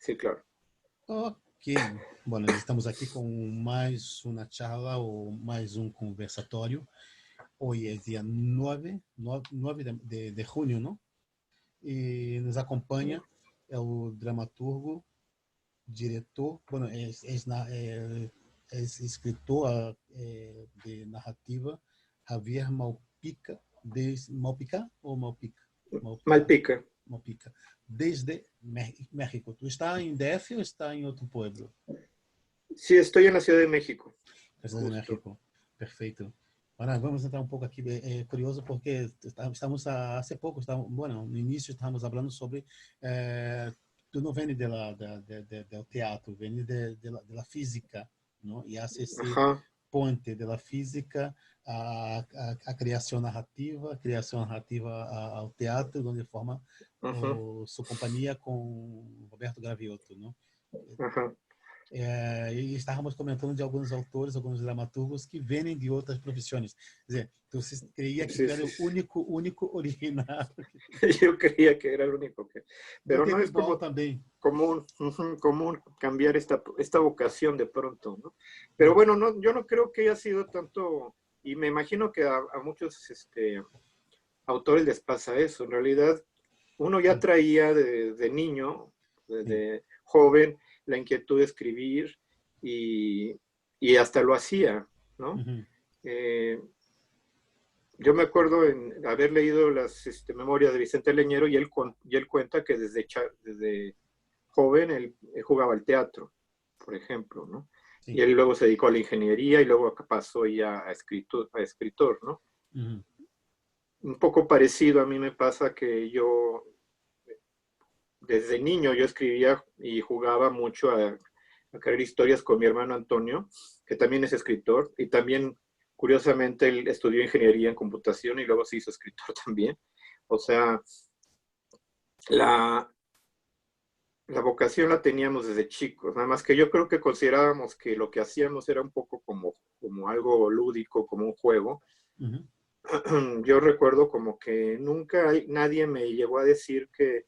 Sí, claro. Ok, bueno, estamos aqui com mais uma charla ou mais um conversatório. Hoje é dia 9 de junho, não? E nos acompanha é o dramaturgo, diretor, bueno, é escritor de narrativa, Javier Malpica, Malpica ou Malpica? Malpica, Malpica. Malpica, desde México. ¿Tú estás en DF o estás en otro pueblo? Sí, estoy en la Ciudad de México, Estás de justo. México. Perfeito. Ahora vamos a entrar un poco aquí, curioso, porque estamos hace poco, bueno, no início estávamos falando sobre, tu não vem del teatro, vem de la física, ¿no? Y hace esse Ajá, ponte de la física a criação narrativa ao teatro, onde forma ajá, sua companhia com Roberto Graviotto, não? ajá. E estávamos comentando de alguns autores, alguns dramaturgos que vêm de outras profissões. Quer dizer, você creia que Sí, tu era sí, o sí. único original. Yo creía que era el único que... Eu Pero no tenho es igual como também. común, ujú, común cambiar esta vocación de pronto, ¿no? Pero bueno, no, yo no creo que haya sido tanto, y me imagino que a muchos autores les pasa eso. En realidad, uno ya Sim, traía de niño, sim. de joven, la inquietud de escribir y, y hasta lo hacía, ¿no? Uhum. Eh, yo me acuerdo en haber leído las memorias de Vicente Leñero y él cuenta que desde joven él jugaba al teatro, por ejemplo, ¿no? Y Sim. él luego se dedicó a la ingeniería y luego pasó ya a escritor, ¿no? Uhum. Un poco parecido a mí me pasa que yo desde niño yo escribía y jugaba mucho a crear historias con mi hermano Antonio, que también es escritor, y también, curiosamente, él estudió ingeniería en computación y luego se hizo escritor también. O sea, la, la vocación la teníamos desde chicos, nada más que yo creo que considerábamos que lo que hacíamos era un poco como algo lúdico, como un juego. Uhum. Yo recuerdo como que nunca nadie me llegó a decir que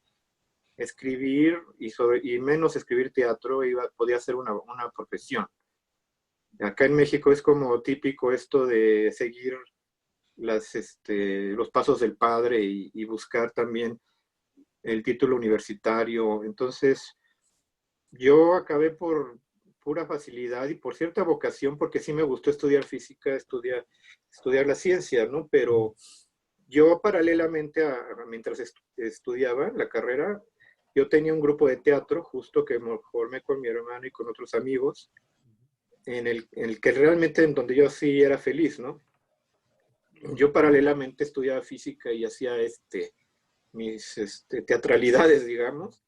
escribir y menos escribir teatro podía ser una profesión. Acá en México es como típico esto de seguir los pasos del padre y buscar también el título universitario. Entonces, yo acabé por pura facilidad y por cierta vocación, porque sí me gustó estudiar física, estudiar la ciencia, ¿no? Pero yo paralelamente mientras estudiaba la carrera, yo tenía un grupo de teatro justo que me formé con mi hermano y con otros amigos, en el que realmente en donde yo sí era feliz, ¿no? Yo paralelamente estudiaba física y hacía mis teatralidades, digamos,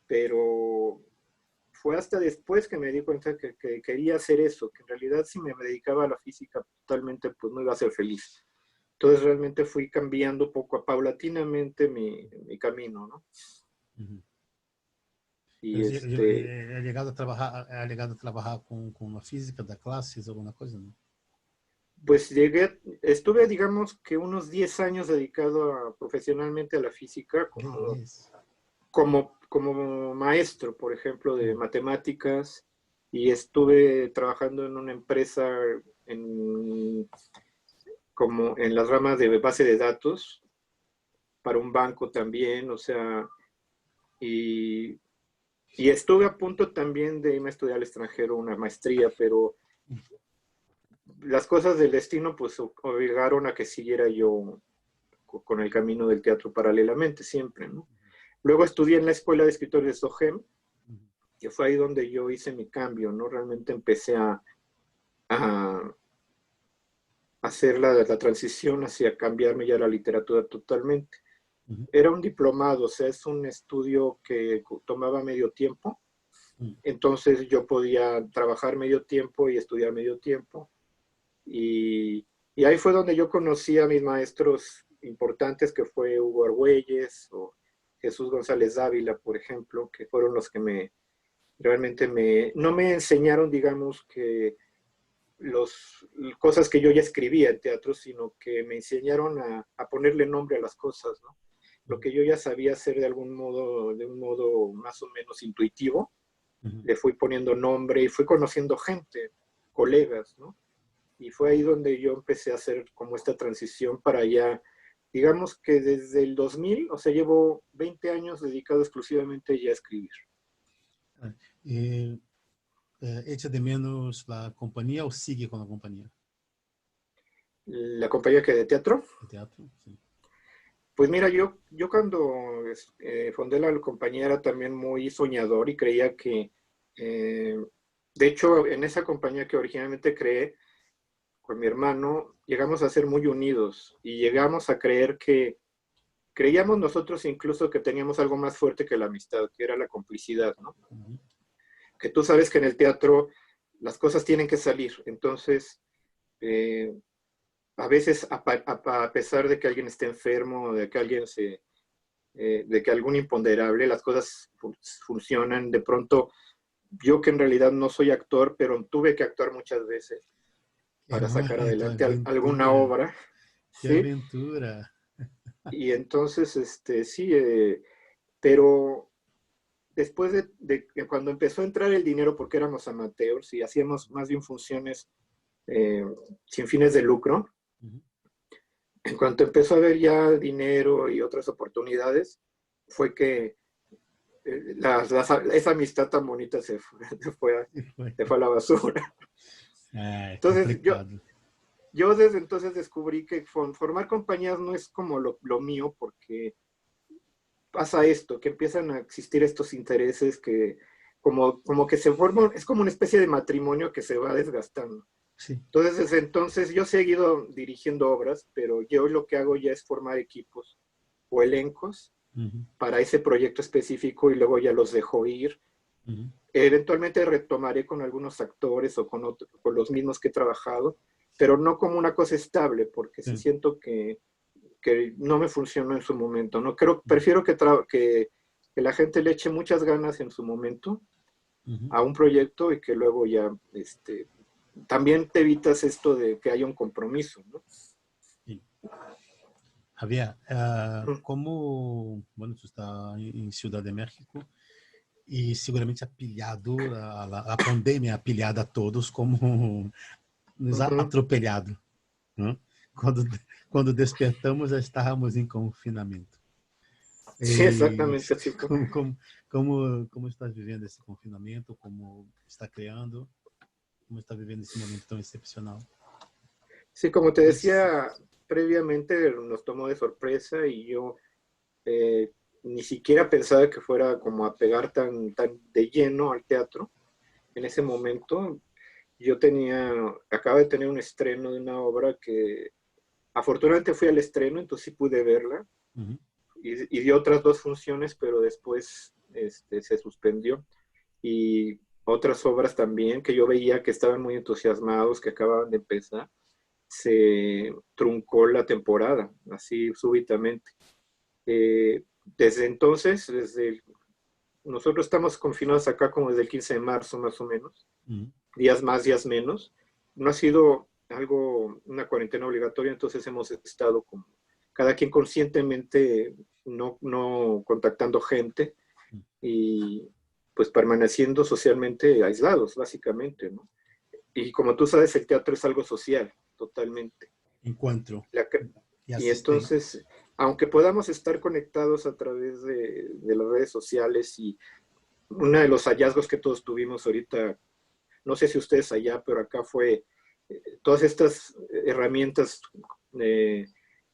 pero fue hasta después que me di cuenta que quería hacer eso, que en realidad si me dedicaba a la física totalmente, pues no iba a ser feliz. Entonces realmente fui cambiando paulatinamente mi camino, ¿no? Uhum. Y É ligado a trabalhar com a física da classes, alguma coisa, não? pues estuve digamos que unos 10 años dedicado profesionalmente a la física Yes. como maestro, por ejemplo, de matemáticas, y estuve trabajando en una empresa en, como en las ramas de base de datos para un banco también, o sea, y, y estuve a punto también de irme a estudiar al extranjero una maestría, pero las cosas del destino pues obligaron a que siguiera yo con el camino del teatro paralelamente siempre, ¿no? Luego estudié en la Escuela de Escritores de SOGEM, que fue ahí donde yo hice mi cambio, ¿no? Realmente empecé a hacer la transición hacia cambiarme ya a la literatura totalmente. Uhum. Era un diplomado, o sea, es un estudio que tomaba medio tiempo, Uhum. entonces yo podía trabajar medio tiempo y estudiar medio tiempo. Y ahí fue donde yo conocí a mis maestros importantes, que fue Hugo Argüelles o Jesús González Dávila, por ejemplo, que fueron los que realmente no me enseñaron, digamos, que cosas que yo ya escribía en teatro, sino que me enseñaron a ponerle nombre a las cosas, ¿no? Lo que yo ya sabía hacer de un modo más o menos intuitivo, Ujú. le fui poniendo nombre y fui conociendo gente, colegas, ¿no? Y fue ahí donde yo empecé a hacer como esta transición para ya, digamos que desde el 2000, o sea, llevo 20 años dedicado exclusivamente ya a escribir. Ah, E echa de menos a companhia ou sigue com a companhia La compañía que de teatro, de teatro? Sim. pues mira, yo cuando fundé la compañía era también muy soñador y creía que, eh, de hecho, en esa compañía que originalmente creé con mi hermano, llegamos a ser muy unidos y llegamos a creer que, creíamos nosotros incluso que teníamos algo más fuerte que la amistad, que era la complicidad, ¿no? Uhum. Que tú sabes que en el teatro las cosas tienen que salir, entonces, eh, a veces, a pesar de que alguien esté enfermo, de que alguien de que algún imponderable, las cosas funcionan. De pronto, yo que en realidad no soy actor, pero tuve que actuar muchas veces Que para sacar adelante alguna aventura, obra, que ¿sí? aventura. Y entonces, sí, pero después de cuando empezó a entrar el dinero, porque éramos amateurs y hacíamos más bien funciones eh, sin fines de lucro, Uhum. en cuanto empezó a haber ya dinero y otras oportunidades, fue que esa amistad tan bonita se fue, E foi. se fue a la basura. Ah, é Entonces, complicado. yo desde entonces descubrí que formar compañías no es como lo mío, porque pasa esto, que empiezan a existir estos intereses que como que se forman, es como una especie de matrimonio que se va desgastando. Sim. Entonces, desde entonces yo he seguido dirigiendo obras, pero yo lo que hago ya es formar equipos o elencos Uhum. para ese proyecto específico y luego ya los dejo ir. Uhum. Eventualmente retomaré con algunos actores o con los mismos que he trabajado, pero no como una cosa estable, porque sí Sim. siento que no me funcionó en su momento. No creo, prefiero que la gente le eche muchas ganas en su momento Uhum. a un proyecto y que luego ya también te evitas esto de que haya un compromiso, ¿no? Sim. Javier, como, bueno, tu está em Ciudad de México e seguramente apilhado, a pandemia apilhada a todos como nos Ujú. atropelado, né? Quando, quando despertamos, já estávamos em confinamento. Sí, E exactamente así fue. como estás vivendo esse confinamento? Como está criando? Como está vivendo esse momento tão excepcional? Sí, como te Pues, decía previamente, nos tomó de sorpresa y yo eh, ni siquiera pensaba que fuera como a pegar tan de lleno al teatro. En ese momento acaba de tener un estreno de una obra que afortunadamente fui al estreno, entonces sí pude verla uhum, y dio otras dos funciones, pero después se suspendió. Y otras obras también que yo veía que estaban muy entusiasmados, que acababan de empezar, se truncó la temporada, así súbitamente. Desde entonces, nosotros estamos confinados acá como desde el 15 de marzo más o menos, uhum, días más, días menos. No ha sido una cuarentena obligatoria, entonces hemos estado como cada quien conscientemente no contactando gente y pues permaneciendo socialmente aislados, básicamente, ¿no? Y como tú sabes, el teatro es algo social, totalmente. encontro La, e y assistem. entonces, aunque podamos estar conectados a través de las redes sociales y uno de los hallazgos que todos tuvimos ahorita, no sé si ustedes allá, pero acá fue todas estas herramientas eh,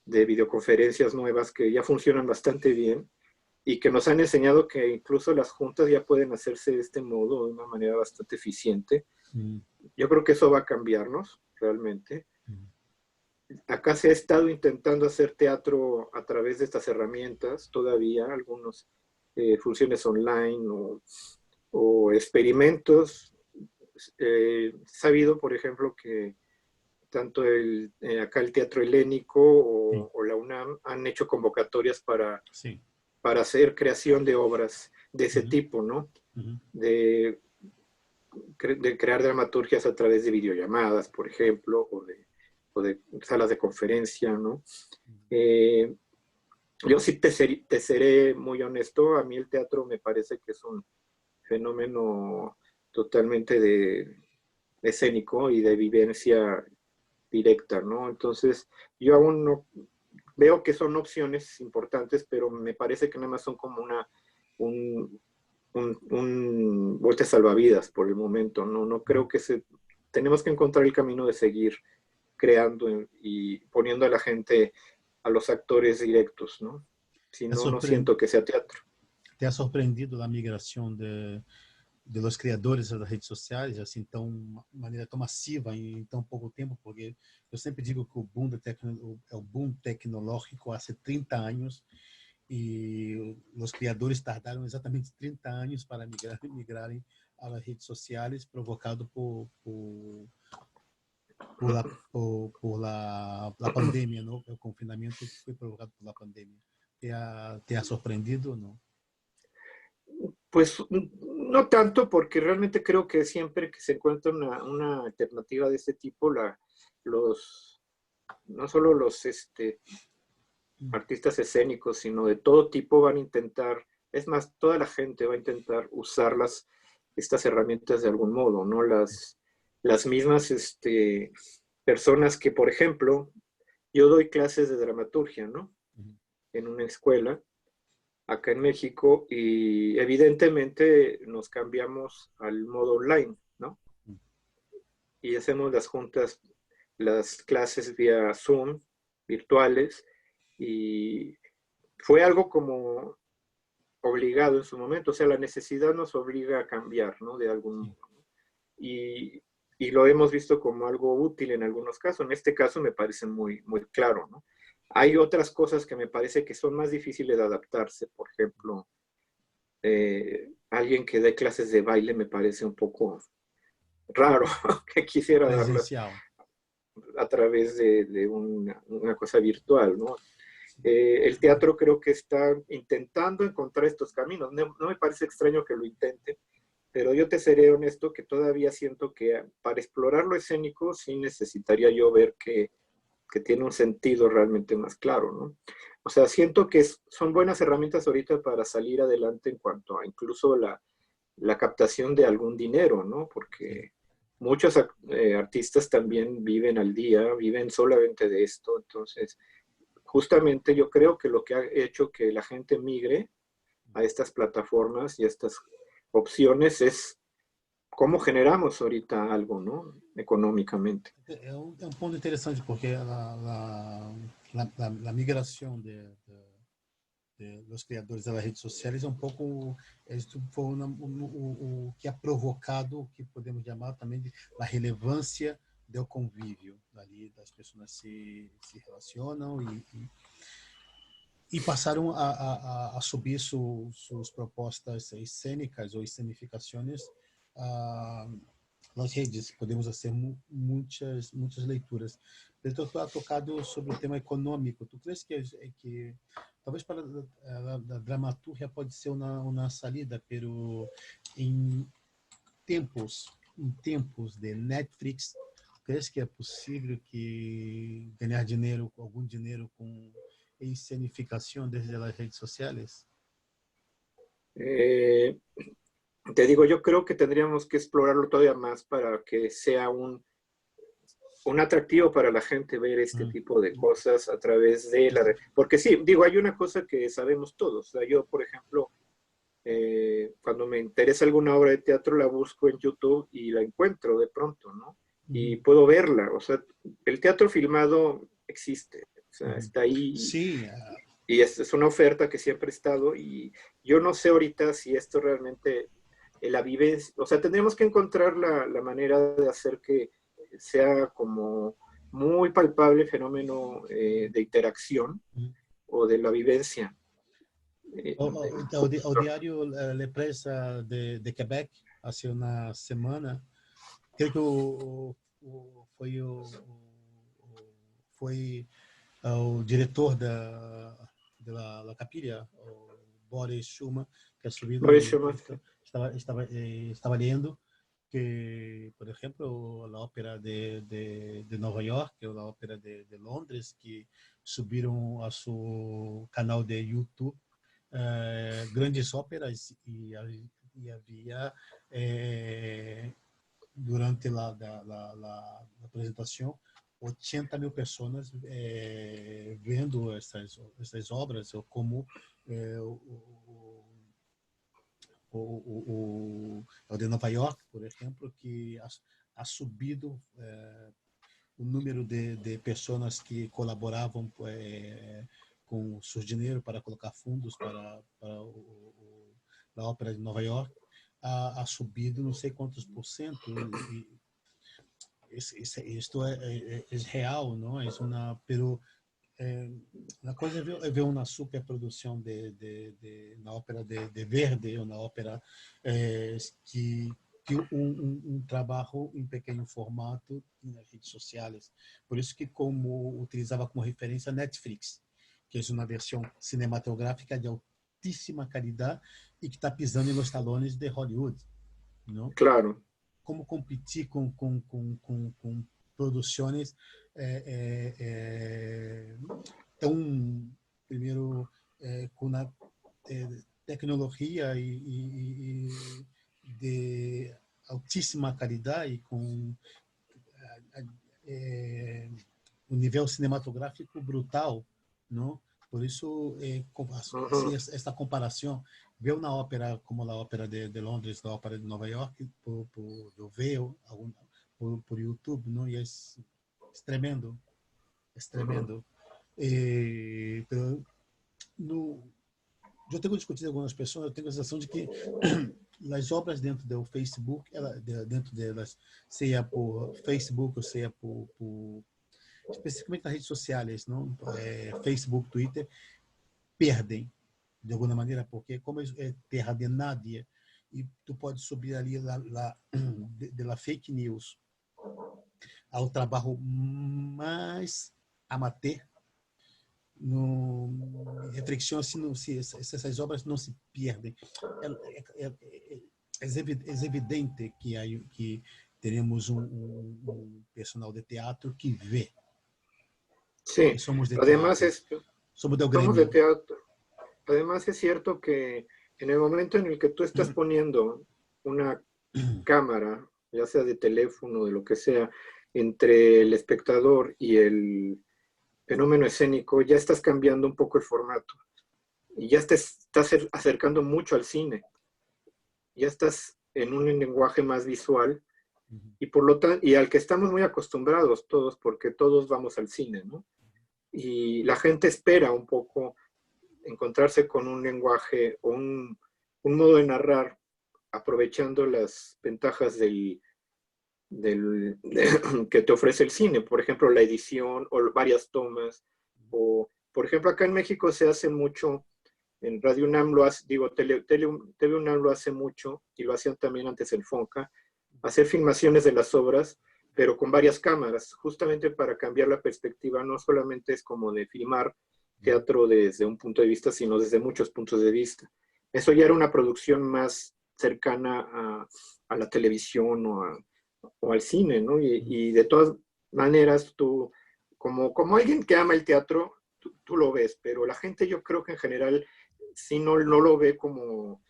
de videoconferencias nuevas que ya funcionan bastante bien y que nos han enseñado que incluso las juntas ya pueden hacerse de este modo de una manera bastante eficiente. Uhum, Yo creo que eso va a cambiarnos realmente. uhum, Acá se ha estado intentando hacer teatro a través de estas herramientas, todavía algunas funciones online o experimentos. Sabido, por ejemplo, que tanto acá el Teatro Helénico sim, o la UNAM han hecho convocatorias sim. para hacer creación de obras de ese Uhum, tipo, ¿no? uhum, De, de crear dramaturgias a través de videollamadas, por ejemplo, o de salas de conferencia, ¿no? Eh, yo sí te seré muy honesto, a mí el teatro me parece que es fenómeno totalmente de escénico y de vivencia directa, ¿no? Entonces, yo aún no veo que son opciones importantes, pero me parece que nada más son como un, un bote salvavidas por el momento, ¿no? No creo que tenemos que encontrar el camino de seguir creando y poniendo a la gente, a los actores directos, ¿no? Si ¿Te, no, no sorpre- siento que sea teatro. te ha surpreendido la migração de los criadores das redes sociais, assim, tão maneira tão massiva em tão pouco tempo? Porque eu sempre digo que o boom é o boom tecnológico há 30 anos e os criadores tardaram exatamente 30 anos para migrarem às redes sociais, provocado por la pandemia, ¿no? El confinamiento fue provocado por la pandemia. ¿Te ha sorprendido o no? Pues no tanto, porque realmente creo que siempre que se encuentra una alternativa de este tipo, los, no solo los artistas escénicos, sino de todo tipo van a intentar, es más, toda la gente va a intentar usar estas herramientas de algún modo, ¿no? Las mismas personas que, por ejemplo, yo doy clases de dramaturgia, ¿no? En una escuela acá en México y evidentemente nos cambiamos al modo online, ¿no? Y hacemos las juntas, las clases vía Zoom, virtuales, y fue algo como obligado en su momento, o sea, la necesidad nos obliga a cambiar, ¿no? De algún modo. Y, y lo hemos visto como algo útil en algunos casos. En este caso me parece muy, muy claro, ¿no? Hay otras cosas que me parece que son más difíciles de adaptarse. Por ejemplo, alguien que dé clases de baile me parece un poco raro que quisiera darlas Presencial. a través de una cosa virtual, ¿no? El teatro creo que está intentando encontrar estos caminos. No, no me parece extraño que lo intente, pero yo te seré honesto que todavía siento que para explorar lo escénico sí necesitaría yo ver que tiene un sentido realmente más claro, ¿no? O sea, siento que son buenas herramientas ahorita para salir adelante en cuanto a incluso la captación de algún dinero, ¿no? Porque muchos artistas también viven al día, viven solamente de esto, entonces justamente yo creo que lo que ha hecho que la gente migre a estas plataformas y a estas opciones es cómo generamos ahorita algo, ¿no? Económicamente. É um ponto interessante, porque a migração dos criadores das redes sociais é um pouco, isso foi o que ha provocado o que podemos chamar também de a relevância do convívio ali, das pessoas se relacionam e passaram a subir suas propostas cênicas ou escenificações nas redes. Podemos fazer muitas leituras. Então, tu has tocado sobre o tema econômico. Tu crees que talvez para a dramaturgia pode ser uma saída, pero em tempos de Netflix, crees que é possível que ganhar dinheiro, algum dinheiro com escenificación desde las redes sociales? Te digo, yo creo que tendríamos que explorarlo todavía más para que sea un atractivo para la gente ver este tipo de cosas a través de la red. Porque sí, digo, hay una cosa que sabemos todos. O sea, yo, por ejemplo, cuando me interesa alguna obra de teatro, la busco en YouTube y la encuentro de pronto, ¿no? Y puedo verla. O sea, el teatro filmado existe. O sea, está ahí. Sí. Y es una oferta que siempre ha estado. Y yo no sé ahorita si esto realmente la vivencia. O sea, tendríamos que encontrar la manera de hacer que sea como muy palpable el fenómeno de interacción o de la vivencia. O Diário La Pressa de Quebec, há uma semana, creio que foi o diretor da Capilha, o Boris Schumann, que ha subido, Boris Schumann. estava lendo que, por exemplo, a ópera de Nova York, ou a ópera de Londres, que subiram a seu canal de YouTube grandes óperas e e havia durante a apresentação 80.000 pessoas vendo essas obras, como o de Nova York, por exemplo, que ha subido o número de pessoas que colaboravam com seu dinheiro para colocar fundos para a ópera de Nova York, ha subido não sei quantos por cento. Isto é real, não é? Pero uma coisa é ver uma superprodução na ópera de Verdi, ou na ópera que trabalho em pequeno formato nas redes sociais. Por isso que como utilizava como referência Netflix, que é uma versão cinematográfica de altíssima qualidade e que está pisando nos talones de Hollywood, não? Claro. Como competir com produções tão, primeiro, com a tecnologia e de altíssima qualidade, com um nível cinematográfico brutal, não? Por isso, assim, essa comparação, ver uma ópera como a ópera de Londres, a ópera de Nova York, eu vejo por YouTube, não? E é tremendo, é tremendo. Eu tenho discutido com algumas pessoas, eu tenho a sensação de que as obras dentro do Facebook, dentro delas, seja por Facebook ou seja por especificamente nas redes sociais, não? Facebook, Twitter, perdem de alguma maneira, porque como é terra de nadie, e tu pode subir ali da fake news ao trabalho mais amateur, reflexão se essas obras não se perdem. É evidente que teremos personal de teatro que vê. Sí, Somos de además teatro. Somos del somos de gremio. teatro. Además es cierto que en el momento en el que tú estás poniendo una cámara, ya sea de teléfono, de lo que sea, entre el espectador y el fenómeno escénico, ya estás cambiando un poco el formato y ya te estás acercando mucho al cine. Ya estás en un lenguaje más visual y por lo tanto, y al que estamos muy acostumbrados todos, porque todos vamos al cine, ¿no? Y la gente espera un poco encontrarse con un lenguaje o un modo de narrar aprovechando las ventajas que te ofrece el cine, por ejemplo, la edición o varias tomas, o por ejemplo, acá en México se hace mucho, en Radio UNAM lo hace, digo, TV UNAM lo hace mucho, y lo hacían también antes el FONCA, hacer filmaciones de las obras, pero con varias cámaras, justamente para cambiar la perspectiva, no solamente es como de filmar teatro desde un punto de vista, sino desde muchos puntos de vista. Eso ya era una producción más cercana a la televisión o al cine, ¿no? Y de todas maneras, tú, como alguien que ama el teatro, tú lo ves, pero la gente yo creo que en general sí no lo ve como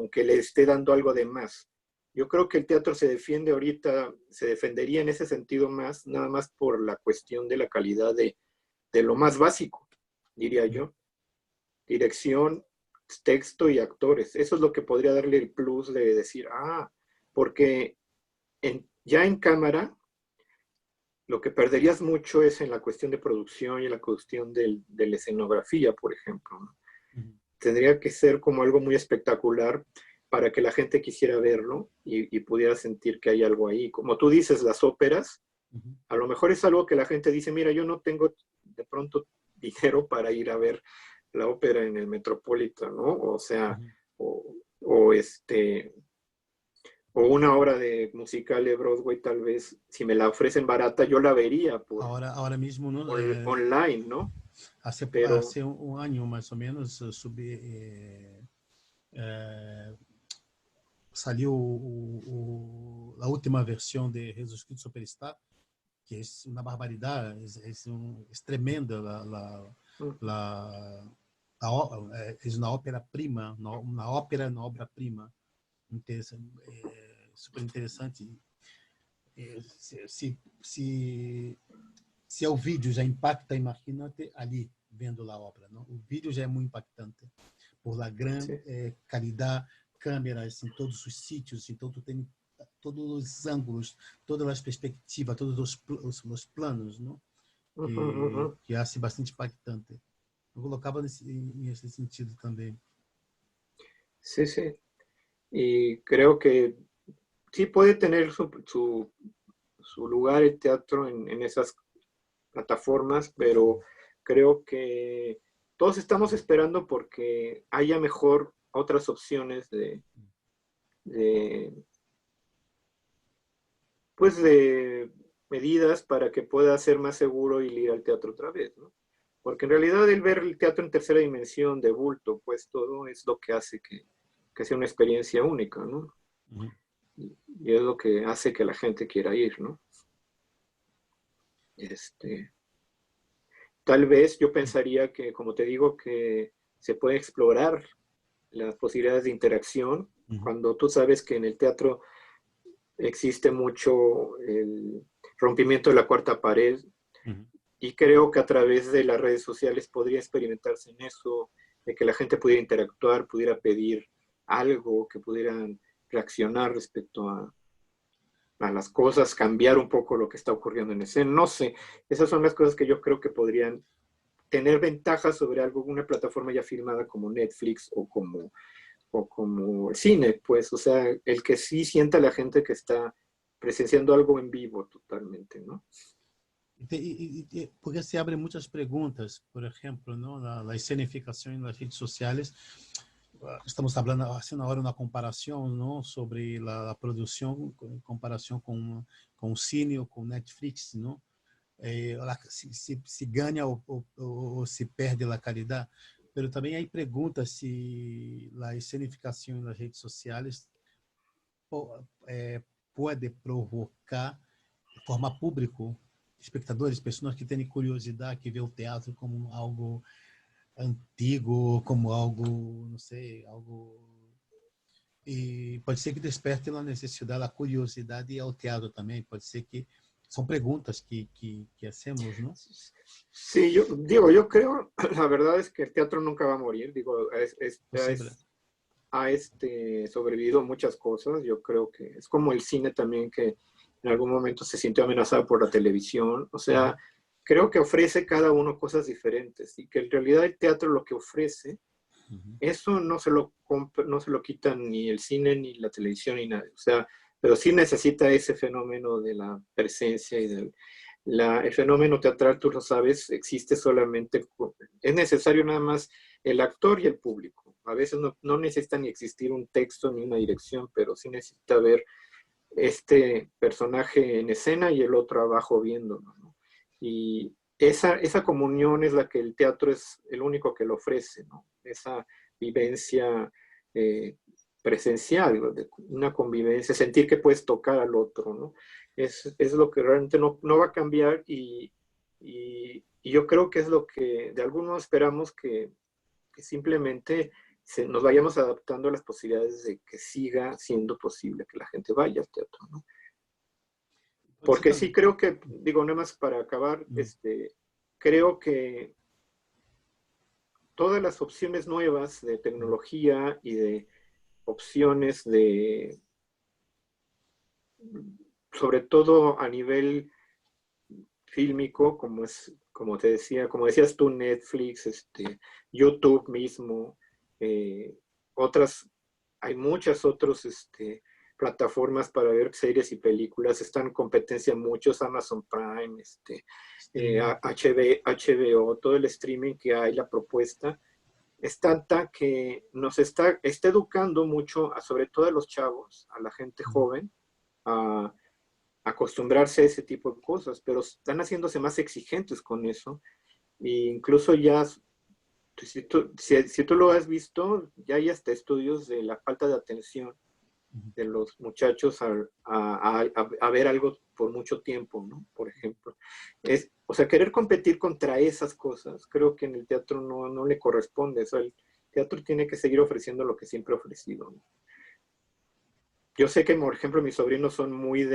que le esté dando algo de más. Yo creo que el teatro se defiende ahorita, se defendería en ese sentido más, nada más por la cuestión de la calidad de lo más básico, diría yo. Dirección, texto y actores. Eso es lo que podría darle el plus de decir, porque ya en cámara, lo que perderías mucho es en la cuestión de producción y en la cuestión de la escenografía, por ejemplo, ¿no? Tendría que ser como algo muy espectacular para que la gente quisiera verlo y pudiera sentir que hay algo ahí. Como tú dices, las óperas, a lo mejor es algo que la gente dice, mira, yo no tengo de pronto dinero para ir a ver la ópera en el Metropolitan, ¿no? O sea, o una obra de musical de Broadway, tal vez, si me la ofrecen barata, yo la vería ahora mismo, ¿no? Online, ¿no? Hace un año más o menos salió la última versión de Jesus Cristo Superstar, que es una barbaridad, es tremenda es una ópera prima, una ópera, una obra prima. super interessante. Se o vídeo já impacta, imagínate ali vendo a obra, não? O vídeo já é muito impactante por la gran Sí. qualidade, câmeras em todos os sítios, então tu tem todos os ângulos, todas as perspectivas, todos os planos, não? Ujú, ujú. Que hace bastante impactante. Eu colocava nesse sentido também. Sí, sí. Y creo que sí puede tener su lugar el teatro en esas plataformas, pero creo que todos estamos esperando porque haya mejor otras opciones de, pues de medidas para que pueda ser más seguro y ir al teatro otra vez, ¿no? Porque en realidad el ver el teatro en tercera dimensión, de bulto, pues todo es lo que hace que sea una experiencia única, ¿no? Uhum. Y es lo que hace que la gente quiera ir, ¿no? Este, Tal vez yo pensaría que, como te digo, que se puede explorar las posibilidades de interacción Uhum. cuando tú sabes que en el teatro existe mucho el rompimiento de la cuarta pared Uhum. y creo que a través de las redes sociales podría experimentarse en eso, de que la gente pudiera interactuar, pudiera pedir algo, que pudieran reaccionar respecto a las cosas, cambiar un poco lo que está ocurriendo en escena. No sé, esas son las cosas que yo creo que podrían tener ventajas sobre algo, una plataforma ya firmada como Netflix o como el cine, pues, o sea, el que sí sienta la gente que está presenciando algo en vivo totalmente, ¿no? Porque se abrem muitas perguntas, por exemplo, não, na escenificação nas redes sociais. Estamos falando, fazendo agora uma comparação, não, sobre a produção, em comparação com o cine ou com Netflix, não? Se ganha ou se perde a qualidade. Mas também aí pergunta se a escenificação nas redes sociais pode provocar, formar público, espectadores, pessoas que têm curiosidade, que vê o teatro como algo antigo, como algo, não sei, algo... E pode ser que desperte a necessidade, a curiosidade ao teatro também. Pode ser que são perguntas que hacemos, ¿no? Sí, yo digo, yo creo, la verdad es que el teatro nunca va a morir, digo, Posible. ha sobrevivido muchas cosas, yo creo que es como el cine también que en algún momento se sintió amenazado por la televisión, o sea, creo que ofrece cada uno cosas diferentes y que en realidad el teatro lo que ofrece, eso no se lo quitan ni el cine ni la televisión ni nada, o sea, pero sí necesita ese fenómeno de la presencia y el fenómeno teatral, tú lo sabes, existe solamente, es necesario nada más el actor y el público. A veces no necesita ni existir un texto ni una dirección, pero sí necesita ver este personaje en escena y el otro abajo viéndolo, ¿no? Y esa comunión es la que el teatro es el único que lo ofrece, ¿no? Esa vivencia presencial, de una convivencia, sentir que puedes tocar al otro, ¿no? Es lo que realmente no va a cambiar y yo creo que es lo que de algún modo esperamos que simplemente nos vayamos adaptando a las posibilidades de que siga siendo posible que la gente vaya al teatro, ¿no? Porque sí creo que, digo, nada más para acabar, creo que todas las opciones nuevas de tecnología y de opciones sobre todo a nivel fílmico, como te decía, como decías tú, Netflix, YouTube mismo, hay muchas otras plataformas para ver series y películas, están en competencia muchos, Amazon Prime, HBO, todo el streaming que hay, la propuesta, es tanta que está educando mucho, sobre todo a los chavos, a la gente joven, a acostumbrarse a ese tipo de cosas, pero están haciéndose más exigentes con eso. E incluso ya, si tú lo has visto, ya hay hasta estudios de la falta de atención de los muchachos a ver algo por mucho tiempo, ¿no? Por ejemplo. O sea, querer competir contra esas cosas, creo que en el teatro no le corresponde. O sea, el teatro tiene que seguir ofreciendo lo que siempre ha ofrecido, ¿no? yo sé que, por ejemplo, mis sobrinos son muy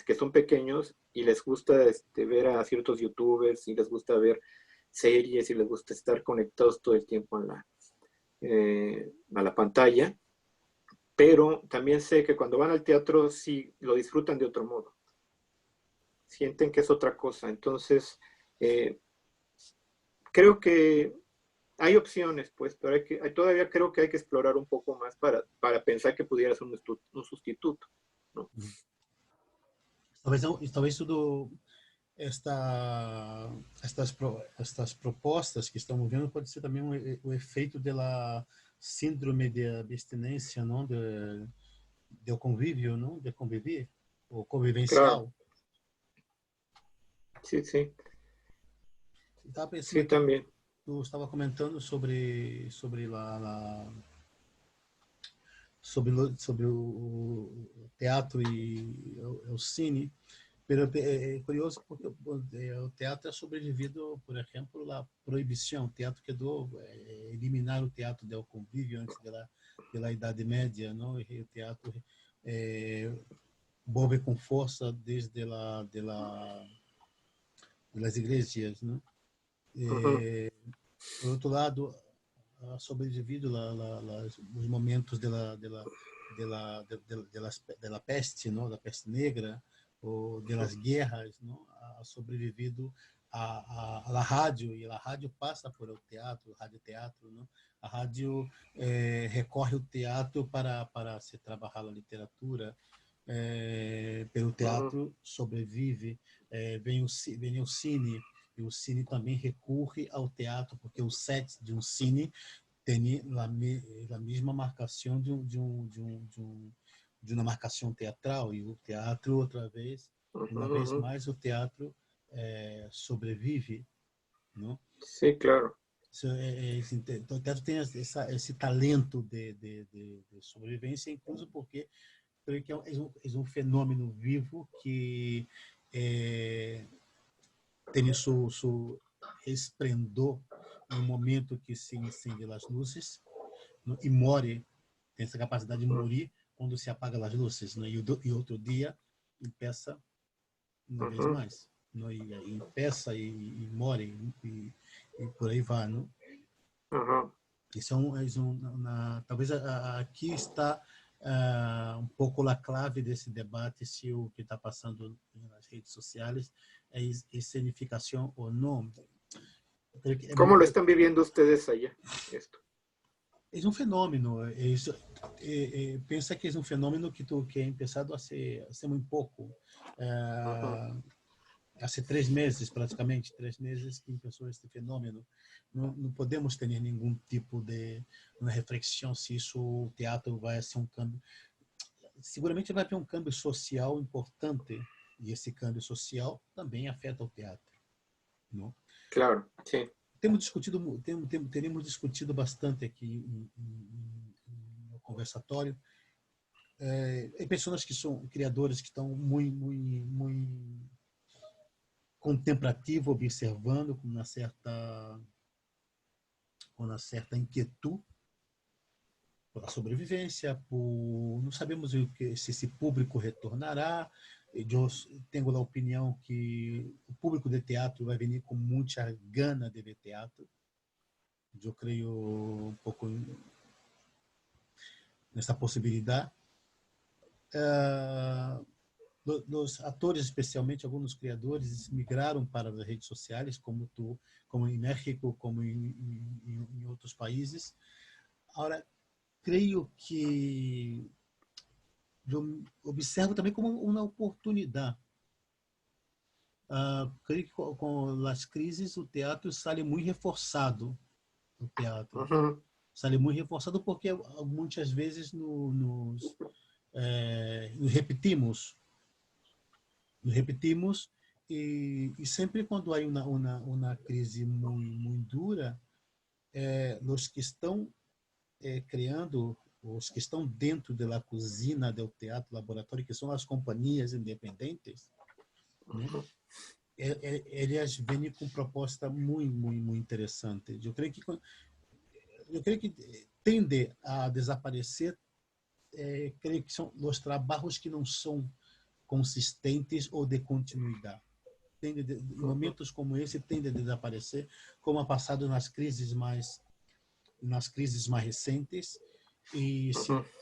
que son pequeños y les gusta ver a ciertos youtubers y les gusta ver series y les gusta estar conectados todo el tiempo a la pantalla, pero también sé que cuando van al teatro sí lo disfrutan de otro modo, sienten que es otra cosa. Entonces, eh, creo que hay opciones, pues, pero todavía creo que hay que explorar un poco más para pensar que pudiera ser un sustituto, ¿no? Talvez não, talvez tudo estas propostas que estamos vendo pode ser também o efeito da síndrome de abstinência, não, de convívio, não, de conviver, ou Claro, convivencial. sí, sí, Estava pensando sí, aqui, también. tu estava comentando sobre sobre o teatro e o cine. Pero é curioso porque o teatro é sobrevivido, por exemplo, a proibição. O teatro quedou eliminar o teatro do convívio antes da Idade Média, não? E o teatro volve com força desde das igrejas, não? Ujú, Por outro lado, ha sobrevivido os momentos da peste, não? Da peste negra ou ujú, das guerras, não? Ha sobrevivido a rádio, e a rádio passa por o teatro, o radioteatro, não? A rádio recorre ao teatro para se trabalhar a literatura, pelo ujú, teatro sobrevive, vem o cine, e o cine também recorre ao teatro, porque o set de um cine tem a mesma marcação de uma marcação teatral, e o teatro, outra vez, ujú, uma vez ujú. mais, o teatro sobrevive, não? Sí, claro. Então, o teatro tem esse talento de sobrevivência, incluso porque creio que é um fenômeno vivo que tem seu esplendor no momento que se incendem as luzes, não? E morre, tem essa capacidade de Ujú, morrer quando se apaga as luzes, não? E outro dia empeça uma vez ujú, mais, não? E empeça e morre, e por aí vai, não? ujú. Isso talvez aqui está um pouco a clave desse debate, se o que está passando nas redes sociais é escenificação ou não. ¿Cómo lo están viviendo ustedes allá, esto? É um fenômeno. Pensa que é um fenômeno que é começado a ser muito pouco. Ujú, Há 3 meses, praticamente 3 meses, que começou este fenômeno. Não podemos ter nenhum tipo de uma reflexão se isso o teatro vai ser um câmbio. Seguramente vai ter um câmbio social importante, e esse câmbio social também afeta o teatro, não? claro, sí. Teremos discutido bastante aqui no conversatório. Pessoas que são criadores que estão muito contemplativo, observando com uma certa inquietude por a sobrevivência, não sabemos se esse público retornará. Eu tenho a opinião que o público de teatro vai vir com muita gana de ver teatro. Eu creio um pouco nessa possibilidade. Os atores, especialmente alguns criadores, migraram para as redes sociais, como em México, como em outros países. Agora, creio que eu observo também como uma oportunidade. Creio que com as crises o teatro sai muito reforçado. O teatro Ujú, sai muito reforçado porque muitas vezes nos repetimos, e sempre quando há uma crise muito dura, os que estão criando, os que estão dentro da cozinha do teatro laboratório, que são as companhias independentes, né? ujú, Eles vêm com proposta muito interessante. Eu creio que tende a desaparecer creio que são os trabalhos que não são consistentes ou de continuidade. Em momentos como esse, tende a desaparecer, como ha passado nas crises mais recentes. E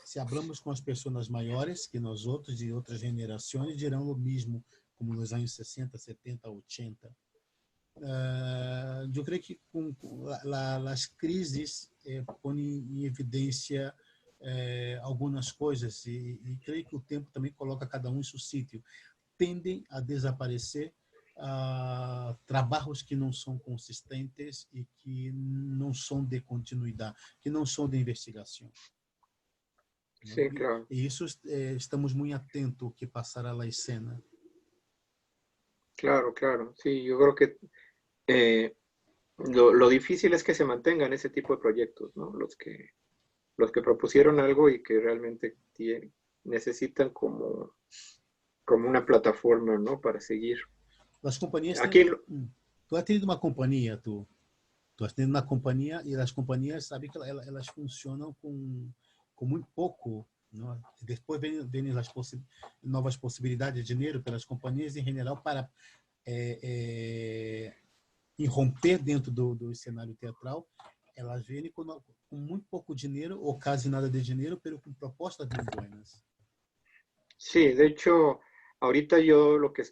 se hablamos com as pessoas maiores que nós outros, de outras gerações, dirão o mesmo, como nos anos 60, 70, 80. Eu creio que as crises põem em evidência algumas coisas e creio que o tempo também coloca cada um em seu sítio. Tendem a desaparecer trabalhos que não são consistentes e que não são de continuidade, que não são de investigação. Sí, claro. E isso estamos muito atentos ao que passará na cena. Claro, claro. Sí, yo creo que lo difícil es que se mantengan ese tipo de proyectos, ¿no? Los que propusieron algo y que realmente necesitan como una plataforma, ¿no? Para seguir. As companhias Aquí, tu has tenido uma companhia, tu has tenido uma companhia e as companhias sabem que elas funcionam com muito pouco, não? Depois vêm as novas possibilidades de dinheiro pelas companhias em geral para irromper dentro do cenário teatral. Elas vêm com muito pouco dinheiro ou quase nada de dinheiro, pero com propostas muito buenas. Sí, de hecho, ahorita yo lo que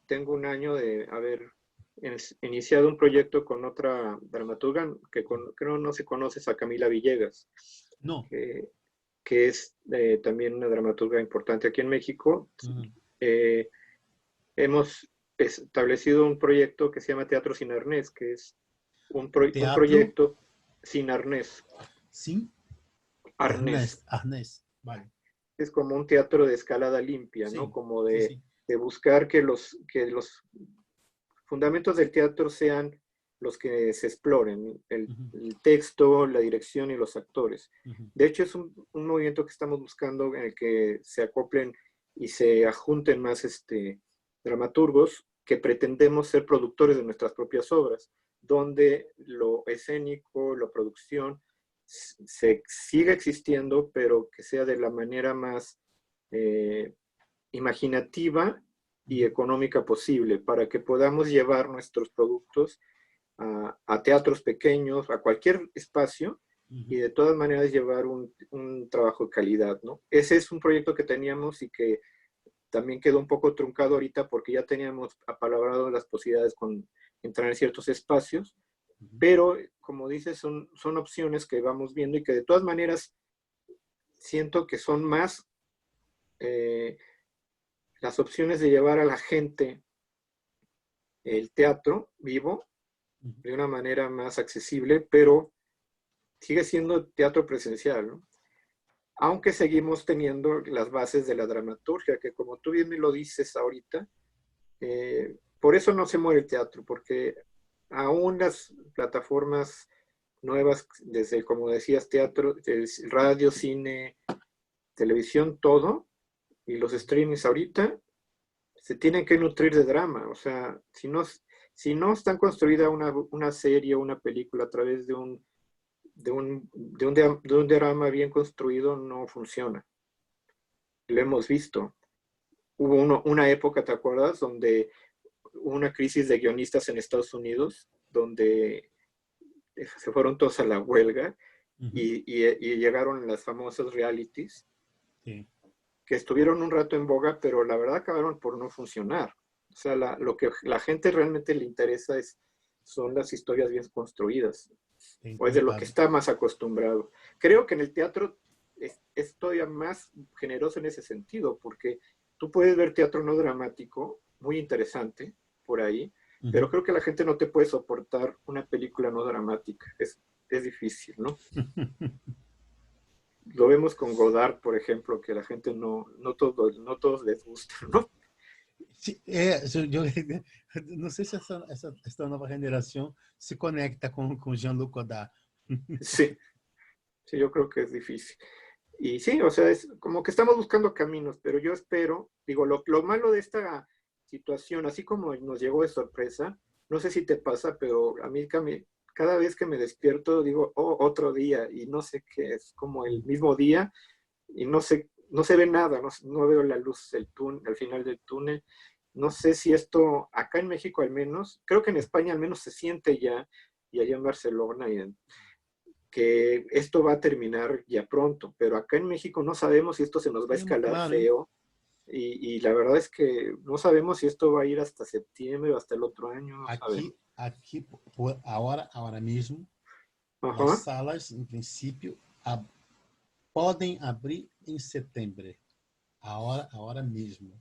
tengo un año de haber iniciado un proyecto con otra dramaturga que creo no se conoces, a Camila Villegas. No. Que es también una dramaturga importante aquí en México. Hemos establecido un proyecto que se llama Teatro Sin Arnés, que es un proyecto sin arnés. ¿Sin? Arnés. Arnés, vale. Es como un teatro de escalada limpia, sí, ¿no? Como de buscar que los fundamentos del teatro sean los que se exploren, el texto, la dirección y los actores. De hecho, es un movimiento que estamos buscando en el que se acoplen y se ajunten más dramaturgos que pretendemos ser productores de nuestras propias obras, donde lo escénico, la producción, se siga existiendo, pero que sea de la manera más imaginativa y económica posible, para que podamos llevar nuestros productos a teatros pequeños, a cualquier espacio, y de todas maneras llevar un trabajo de calidad, ¿no? Ese es un proyecto que teníamos y que también quedó un poco truncado ahorita porque ya teníamos apalabrado las posibilidades con entrar en ciertos espacios, pero como dices, son opciones que vamos viendo y que de todas maneras siento que son más las opciones de llevar a la gente el teatro vivo de una manera más accesible, pero sigue siendo teatro presencial, ¿no? Aunque seguimos teniendo las bases de la dramaturgia, que como tú bien me lo dices ahorita, por eso no se muere el teatro, porque aún las plataformas nuevas, desde, como decías, teatro, radio, cine, televisión, todo, y los streamings ahorita, se tienen que nutrir de drama. O sea, si no está construida una serie o una película a través de un drama bien construido, no funciona. Lo hemos visto. Hubo una época, ¿te acuerdas?, donde hubo una crisis de guionistas en Estados Unidos, donde se fueron todos a la huelga y llegaron las famosas realities, que estuvieron un rato en boga, pero la verdad acabaron por no funcionar. O sea, lo que la gente realmente le interesa son las historias bien construidas, o es de lo que está más acostumbrado. Creo que en el teatro es todavía más generoso en ese sentido, porque tú puedes ver teatro no dramático, muy interesante, por ahí, pero creo que la gente no te puede soportar una película no dramática. Es difícil, ¿no? Lo vemos con Godard, por ejemplo, que la gente no todos les gusta, ¿no? Sí, yo no sé si esta nueva generación se conecta con Jean-Luc Godard. Sí, yo creo que es difícil. Y sí, o sea, es como que estamos buscando caminos, pero yo espero, digo, lo malo de esta situación, así como nos llegó de sorpresa, no sé si te pasa, pero a mí cada vez que me despierto digo, oh, otro día, y no sé qué, es como el mismo día, y no se ve nada, no veo la luz del túnel, al final del túnel. No sé si esto, acá en México al menos, creo que en España al menos se siente ya, y allá en Barcelona, que esto va a terminar ya pronto, pero acá en México no sabemos si esto se nos va a Sí, escalar claro. feo, y la verdad es que no sabemos si esto va a ir hasta septiembre o hasta el otro año, no sabemos. Aqui por agora mesmo, as Ajá, salas, em princípio, podem abrir em setembro. A hora mesmo.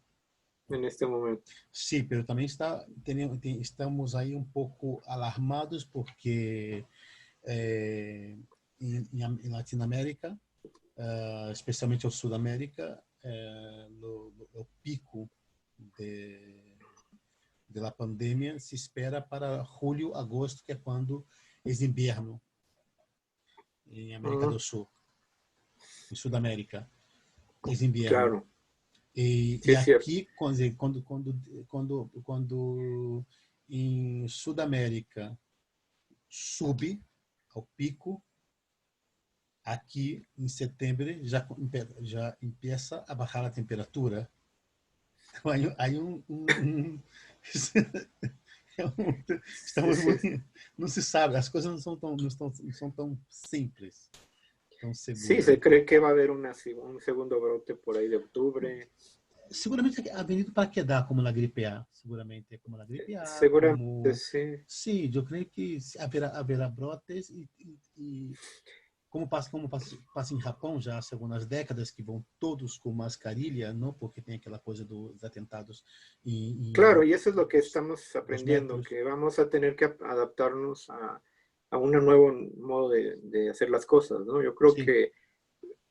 en este momento. Sim, pero também estamos aí um pouco alarmados porque em Latinoamérica, especialmente o Sudamérica, o pico de, de la pandemia se espera para julho, agosto, que é quando é inverno em América Ajá, do Sul, em Sudamérica, é inverno. claro, sí E es cierto. aqui, quando em Sudamérica sube ao pico, aqui em setembro já começa a baixar a temperatura. Então, aí estamos Sí, muito, não se sabe, as coisas não são tão simples, tão sí, seguras. se cree que va a haber un segundo brote por ahí de octubre. Seguramente ha venido para quedar como na gripe A, seguramente como na gripe A, Seguramente como sí. sim, eu creio que haverá brotes e como passa em Japão já há algumas décadas que vão todos com mascarilha, não porque tem aquela coisa dos atentados Claro, em y eso es lo que dos, estamos dos aprendiendo, metros. que vamos a tener que adaptarnos a un nuevo modo de hacer las cosas, ¿no? Yo creo Sim. que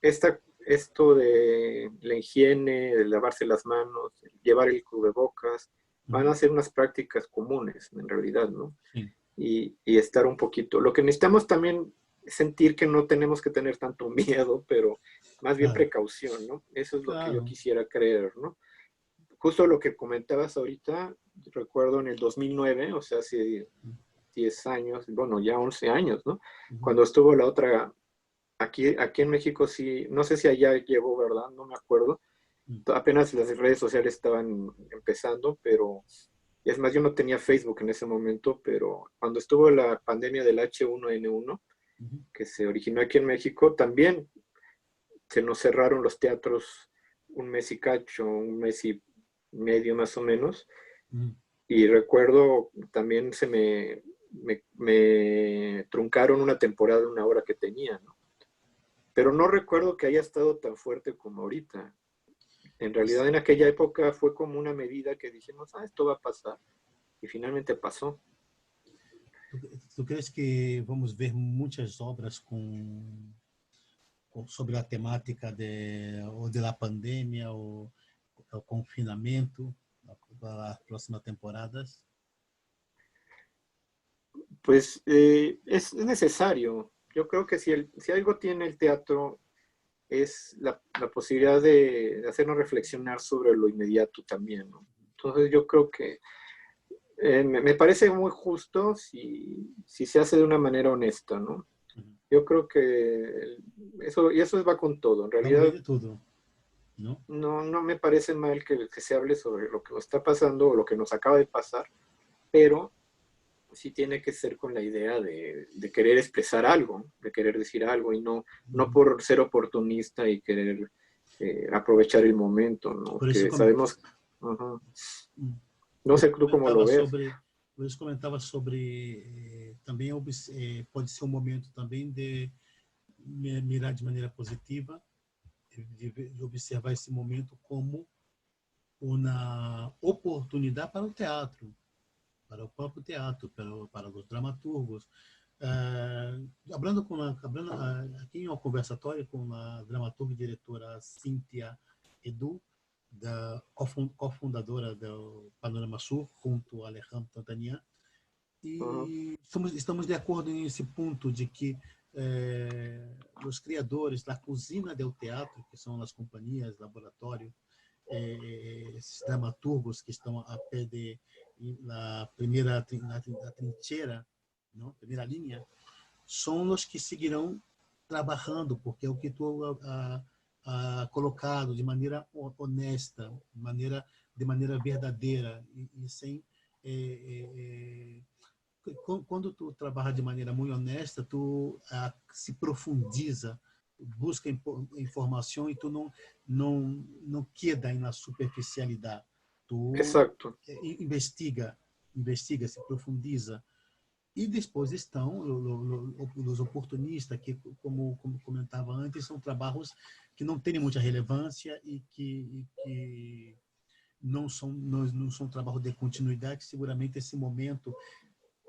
esto de la higiene, de lavarse las manos, llevar el cubrebocas, van a Uhum. ser unas prácticas comunes en realidad, ¿no? Sim. Y estar un poquito. Lo que necesitamos también es sentir que no tenemos que tener tanto miedo, pero más bien Claro, precaución, ¿no? Eso es lo que yo claro. quisiera creer, ¿no? Justo lo que comentabas ahorita, recuerdo en el 2009, o sea, hace 10 años, bueno, ya 11 años, ¿no? Uhum. Cuando estuvo la otra, aquí en México sí, no sé si allá llegó, ¿verdad? No me acuerdo. Uhum. Apenas las redes sociales estaban empezando, pero es más, yo no tenía Facebook en ese momento, pero cuando estuvo la pandemia del H1N1, Uhum. que se originó aquí en México, también se nos cerraron los teatros un mes y cacho, un mes y medio más o menos. Uhum. Y recuerdo también me truncaron una temporada de una hora que tenía, ¿no? Pero no recuerdo que haya estado tan fuerte como ahorita. En realidad en aquella época fue como una medida que dijimos, esto va a pasar. Y finalmente pasó. Tu crees que vamos ver muitas obras sobre a temática ou de la pandemia ou o confinamento para as próximas temporadas? Pues es necesario. Yo creo que si algo tiene el teatro es la posibilidad de hacernos reflexionar sobre lo inmediato también, ¿no? Entonces yo creo que me parece muy justo si se hace de una manera honesta, ¿no? Uhum. Yo creo que eso va con todo. En Vamos ver realidad de tudo, não? no me parece mal que se hable sobre lo que nos está pasando o lo que nos acaba de pasar, pero sí tiene que ser con la idea de querer expresar algo, de querer decir algo y no Uhum. por ser oportunista y querer aprovechar el momento, ¿no? Por isso, Que sabemos, uh-huh. No por isso sé tú cómo lo ves. comentava sobre também pode ser um momento também de mirar de maneira positiva, de observar esse momento como uma oportunidade para o teatro, para o próprio teatro, para os dramaturgos. Hablando aqui em um conversatório com a dramaturga e diretora Cíntia Edu, cofundadora do Panorama Sul, junto a Alejandro Tantanian, Uh-huh. e estamos de acordo nesse ponto de que os criadores da cozinha do teatro, que são as companhias, laboratório, esses dramaturgos que estão a pé na primeira na trincheira não? Primeira linha, são os que seguirão trabalhando, porque é o que tu colocado de maneira honesta, de maneira verdadeira e sem quando tu trabalha de maneira muito honesta, tu se profundiza, busca informação e tu não queda na superficialidade. Tu Exacto. investiga, se profundiza. E depois estão os oportunistas, que, como comentava antes, são trabalhos que não têm muita relevância e que não são trabalhos de continuidade. Seguramente, esse momento,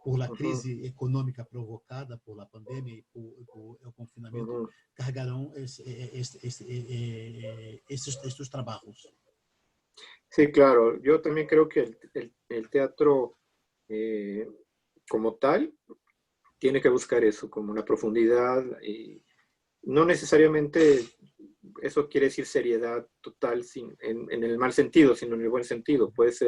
por la crise econômica provocada por la pandemia e por el confinamento, cargarão estes trabalhos. Sí, claro. Yo también creo que el teatro como tal tiene que buscar eso, como una profundidad. Y no necesariamente eso quiere decir seriedad total en el mal sentido, sino en el buen sentido. Puedes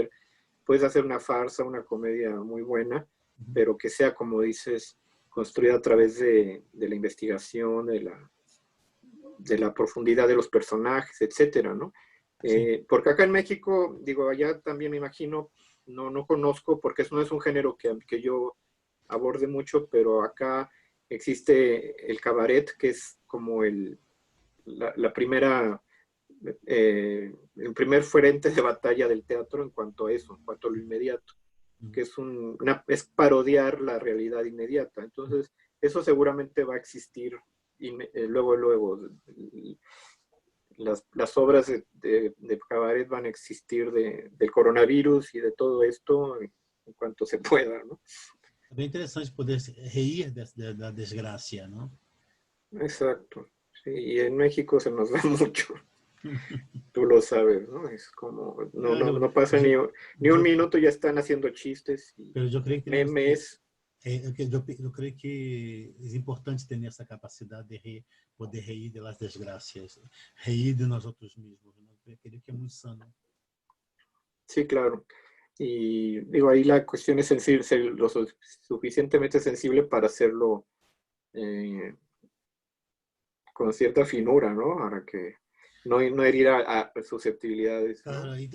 hacer una farsa, una comedia muy buena, pero que sea, como dices, construida a través de la investigación, de la profundidad de los personajes, etcétera, ¿no? Sí. Porque acá en México, digo, allá también me imagino, no conozco, porque eso no es un género que yo aborde mucho, pero acá existe el cabaret, que es como la primera, el primer frente de batalla del teatro en cuanto a eso, en cuanto a lo inmediato, que es parodiar la realidad inmediata. Entonces, eso seguramente va a existir luego. Las obras de cabaret van a existir del coronavirus y de todo esto en cuanto se pueda, ¿no? É bem interessante poder reír da desgraça, não? Exacto. Sí, y en México se nos da mucho. Tú lo sabes, ¿no? Es como, no pasa ni un minuto, ya están haciendo chistes y memes. Eu creio que é importante ter essa capacidade de poder reír das desgraças, reír de nós outros mesmos. ¿No? Eu creio que é muito sano. Sí, claro. Y digo, ahí la cuestión es ser lo suficientemente sensible para hacerlo con cierta finura, ¿no? Para que no herir a susceptibilidades. Claro, ¿no? aí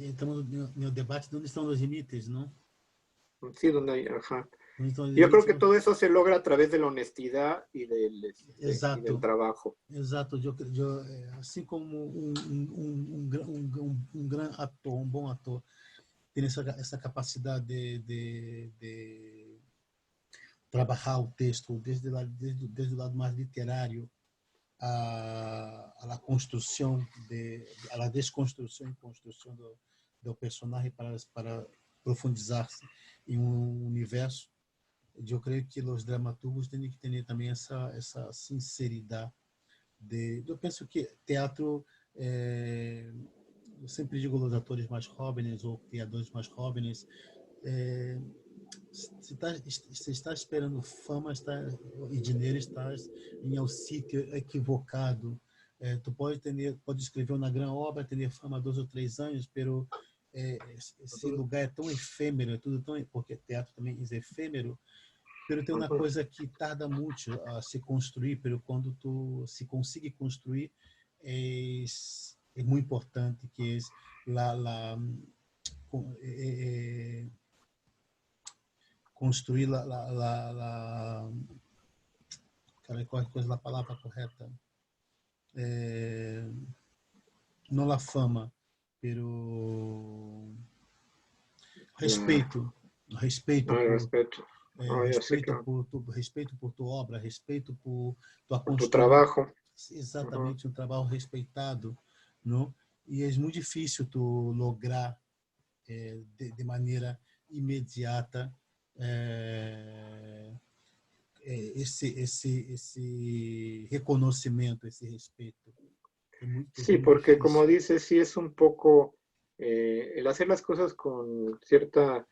estamos no debate de onde estão os limites, não? Sí, donde hay, ajá. Yo creo que todo eso se logra a través de la honestidad y del trabajo. Exato. Assim como gran ator, bom ator, tem essa capacidade de trabalhar o texto desde o lado mais literário a construção a la desconstrução e construção do personagem para profundizar-se em universo. Eu creio que os dramaturgos têm que ter também essa sinceridade. Eu penso que teatro, eu sempre digo aos atores mais jovens ou criadores mais jovens, se está esperando fama e dinheiro, estás em um sítio equivocado. Tu pode escrever uma grande obra, ter fama 2 ou 3 anos, pero esse lugar é tão efêmero, porque teatro também é efêmero, pero tem uma coisa que tarda muito a se construir, pero quando tu se consegue construir, é muito importante, que construir qual coisa a palavra correta? Não a fama, pero respeito por tua obra, respeito por tua construção, tu trabalho. Exatamente, um trabalho respeitado, não? E é muito difícil tu lograr de maneira imediata esse reconhecimento, esse respeito. Sí, porque como dices, sí es un poco el hacer las cosas con cierta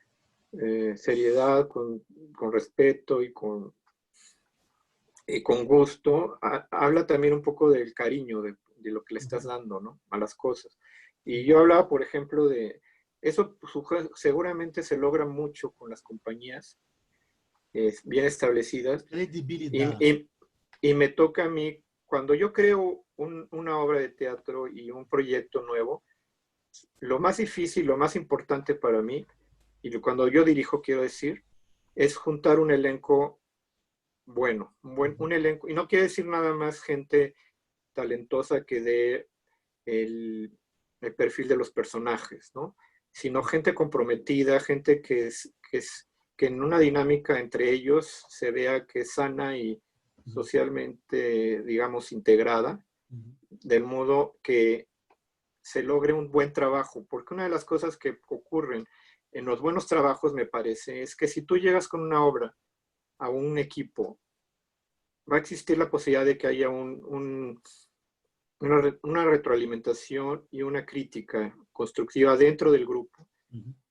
seriedad, con respeto y con gusto, habla también un poco del cariño, de lo que le estás dando, ¿no? A las cosas. Y yo hablaba, por ejemplo, de eso seguramente se logra mucho con las compañías, bien establecidas. Credibilidad. Y me toca a mí, cuando yo creo una obra de teatro y un proyecto nuevo, lo más difícil, lo más importante para mí, y cuando yo dirijo, quiero decir, es juntar un elenco bueno, un elenco, y no quiere decir nada más gente talentosa que dé el, el perfil de los personajes, ¿no? Sino gente comprometida, gente que en una dinámica entre ellos se vea que es sana y socialmente, digamos, integrada, de modo que se logre un buen trabajo, porque una de las cosas que ocurren en los buenos trabajos, me parece, es que si tú llegas con una obra a un equipo, va a existir la posibilidad de que haya una retroalimentación y una crítica constructiva dentro del grupo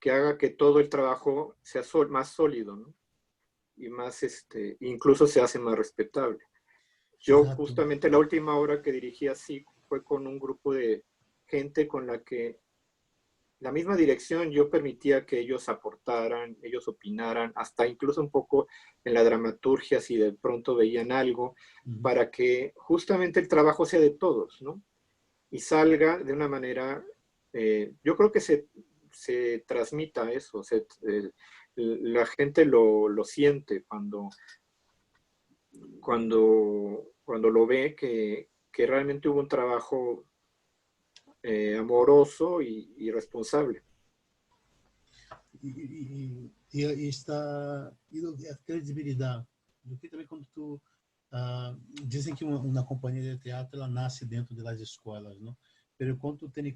que haga que todo el trabajo sea más sólido, ¿no? Y más, incluso se hace más respetable. Yo Exato. justamente la última obra que dirigí así fue con un grupo de gente con la que la misma dirección yo permitía que ellos aportaran, ellos opinaran, hasta incluso un poco en la dramaturgia si de pronto veían algo, para que justamente el trabajo sea de todos, ¿no? Y salga de una manera, yo creo que se transmita eso, la gente lo siente cuando lo ve que realmente hubo un trabajo amoroso y responsable. E está e a credibilidade. Porque também quando tu dizem que uma companhia de teatro ela nasce dentro das escolas, não? Mas quando tu tem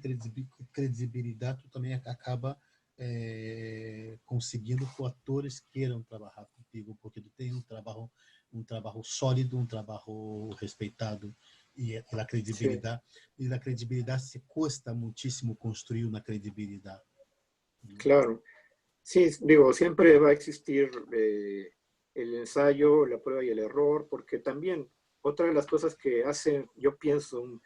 credibilidade, tu também acaba conseguindo que atores queiram trabalhar contigo, porque tu tem um trabalho sólido, um trabalho respeitado Sí, e a credibilidade se custa muitíssimo construir uma credibilidade. claro. Sí, digo, siempre va a existir el ensayo, la prueba y el error, porque también otra de las cosas que hacen, yo pienso,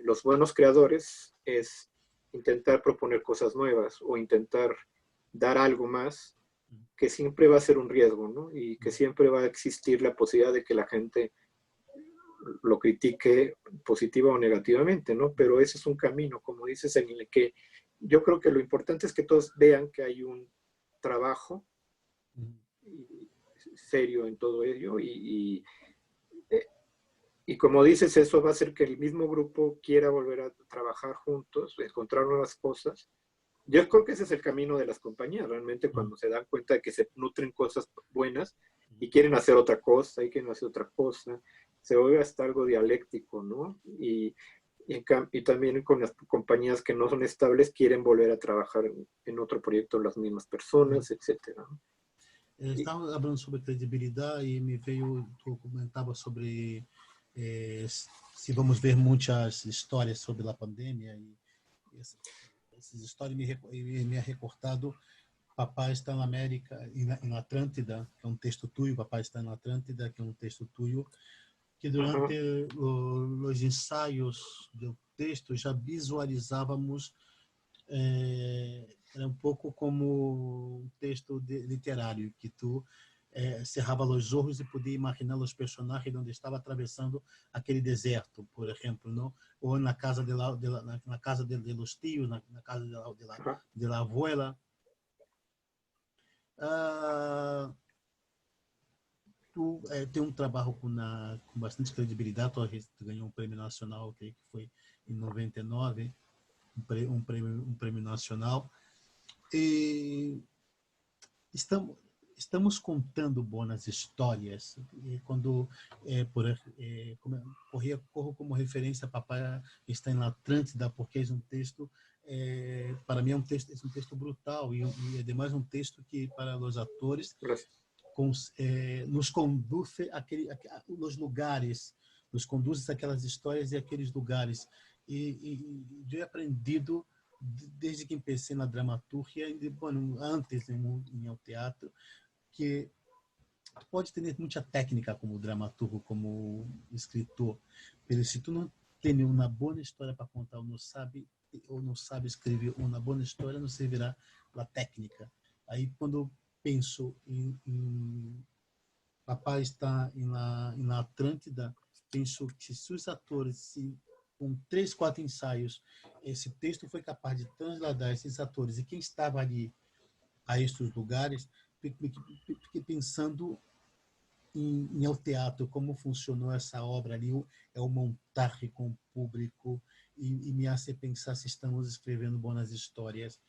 los buenos creadores es intentar proponer cosas nuevas o intentar dar algo más, que siempre va a ser un riesgo, ¿no? Y que siempre va a existir la posibilidad de que la gente lo critique positiva o negativamente, ¿no? Pero ese es un camino, como dices, en el que yo creo que lo importante es que todos vean que hay un trabajo serio en todo ello y como dices, eso va a hacer que el mismo grupo quiera volver a trabajar juntos, encontrar nuevas cosas. Yo creo que ese es el camino de las compañías, realmente cuando se dan cuenta de que se nutren cosas buenas y quieren hacer otra cosa, y quieren hacer otra cosa, se vuelve hasta algo dialéctico, ¿no? Y también con las compañías que no son estables quieren volver a trabajar en otro proyecto las mismas personas, etcétera. Estava falando sobre credibilidade e me veio, tu comentava sobre se vamos ver muitas histórias sobre a pandemia e essas histórias me ha recortado Papai está na América, em Atlântida, que é um texto tuyo, Papai está na Atlântida, que é um texto tuyo, que durante Ajá. os ensaios do texto já visualizávamos era um pouco como um texto literário, que tu cerrava os olhos e podia imaginar os personagens onde estava atravessando aquele deserto, por exemplo, não? Ou na casa na casa de los tios, na casa de la abuela. Ah, tu tem um trabalho com bastante credibilidade, tu ganhou um prêmio nacional, que foi em 99, um prêmio nacional. E estamos contando boas histórias. E quando corro como referência, Papai está em Atlântida, porque é um texto, para mim é um texto brutal e ademais um texto que para os atores nos conduz nos lugares, nos conduz aquelas histórias e aqueles lugares. E eu he aprendido desde que comecei na dramaturgia, bueno, antes em ao teatro, que pode ter muita técnica como dramaturgo, como escritor, mas se tu não tem uma boa história para contar ou não sabe escrever uma boa história, não servirá a técnica. Aí quando penso Papai está na Atlântida, penso que se os atores, se, com 3, 4 ensaios, esse texto foi capaz de trasladar esses atores e quem estava ali a estes lugares, fiquei pensando em El Teatro, como funcionou essa obra ali, é o montaje com o público, e me hace pensar se estamos escrevendo boas histórias.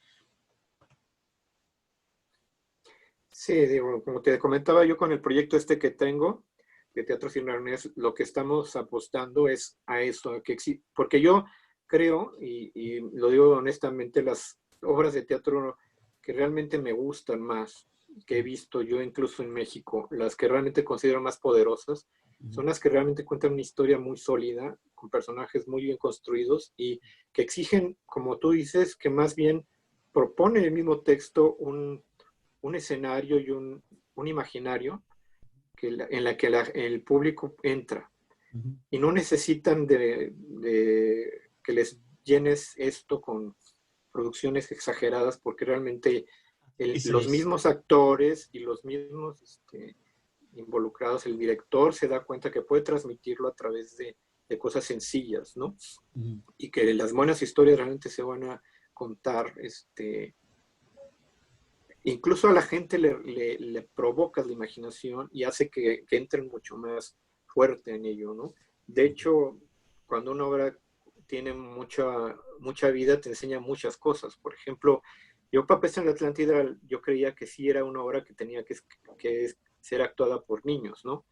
Sí, digo, como te comentaba yo con el proyecto este que tengo de Teatro Sin Arnés, lo que estamos apostando es a eso, a que porque yo creo, y lo digo honestamente, las obras de teatro que realmente me gustan más, que he visto yo incluso en México, las que realmente considero más poderosas, son las que realmente cuentan una historia muy sólida, con personajes muy bien construidos y que exigen, como tú dices, que más bien propone el mismo texto un escenario y un imaginario en la que el público entra. Y no necesitan de que les llenes esto con producciones exageradas, porque realmente los mismos actores y los mismos involucrados, el director se da cuenta que puede transmitirlo a través de cosas sencillas, ¿no? Y que las buenas historias realmente se van a contar incluso a la gente le provoca la imaginación y hace que entren mucho más fuerte en ello, ¿no? De hecho, cuando una obra tiene mucha vida, te enseña muchas cosas. Por ejemplo, yo Papá en la Atlántida, yo creía que sí era una obra que tenía que ser actuada por niños, ¿no?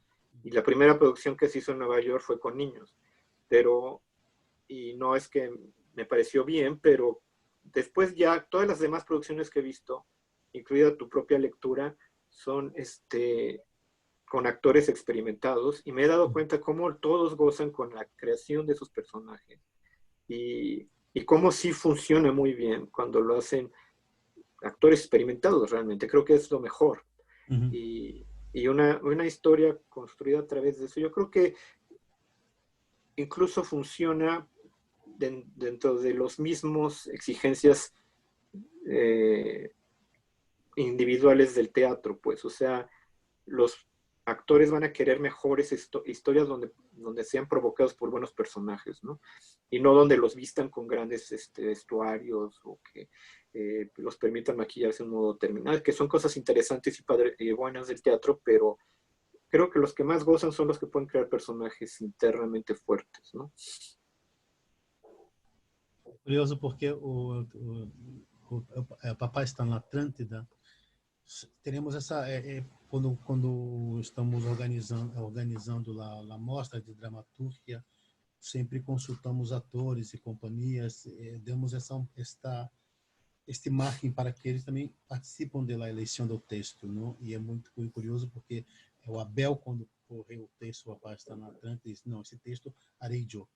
Y la primera producción que se hizo en Nueva York fue con niños. Y no es que me pareció bien, pero después ya todas las demás producciones que he visto, incluida tu propia lectura, son con actores experimentados y me he dado cuenta cómo todos gozan con la creación de sus personajes y cómo sí funciona muy bien cuando lo hacen actores experimentados realmente. Creo que es lo mejor. Y una historia construida a través de eso, yo creo que incluso funciona dentro de los mismos exigencias individuales del teatro, pues, o sea, los actores van a querer mejores historias donde sean provocados por buenos personajes, ¿no? Y no donde los vistan con grandes vestuarios o que los permitan maquillarse de un modo terminal, que son cosas interesantes y buenas del teatro, pero creo que los que más gozan son los que pueden crear personajes internamente fuertes, ¿no? Curioso porque Papai está na Atlântida, teremos essa quando estamos organizando lá a mostra de dramaturgia, sempre consultamos atores e companhias, damos este marketing para que eles também participam da eleição do texto, não? E é muito curioso porque o Abel, quando correu o texto, o rapaz está na Atlântida, disse, não, esse texto harei eu.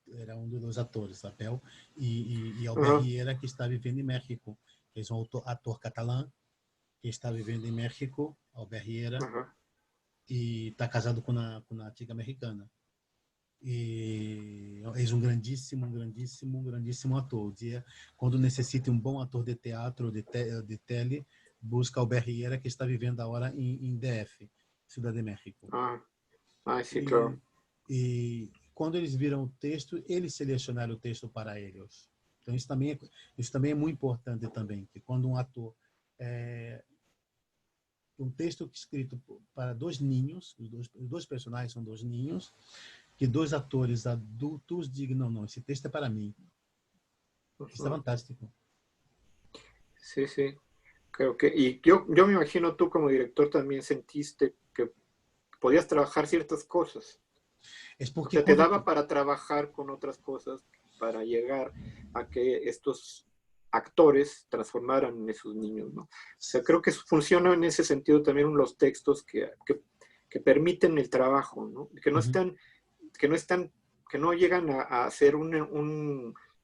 Era um dos atores, Abel, e Albert Riera, que está vivendo em México, que é um ator catalão, que está vivendo em México, Albert Riera, e está casado com a tica mexicana. E é um grandíssimo ator. Quando necessita um bom ator de teatro, de tele, busca Albert Riera, que está vivendo agora em DF, Ciudad de México. Sim, claro. E quando eles viram o texto, eles selecionaram o texto para eles. Então isso também é muito importante também, que quando um ator um texto escrito para dois ninhos, os dois personagens são dois ninhos, que dois atores adultos digam, não, esse texto é para mim. Isso é fantástico. Sí, sí. Creo que, y yo me imagino tú como director también sentiste que podías trabajar ciertas cosas. Es porque o sea, te daba para trabajar con otras cosas para llegar a que estos actores transformaran en esos niños, ¿no? O sea, creo que funciona en ese sentido también los textos que permiten el trabajo, ¿no? Que no llegan a hacer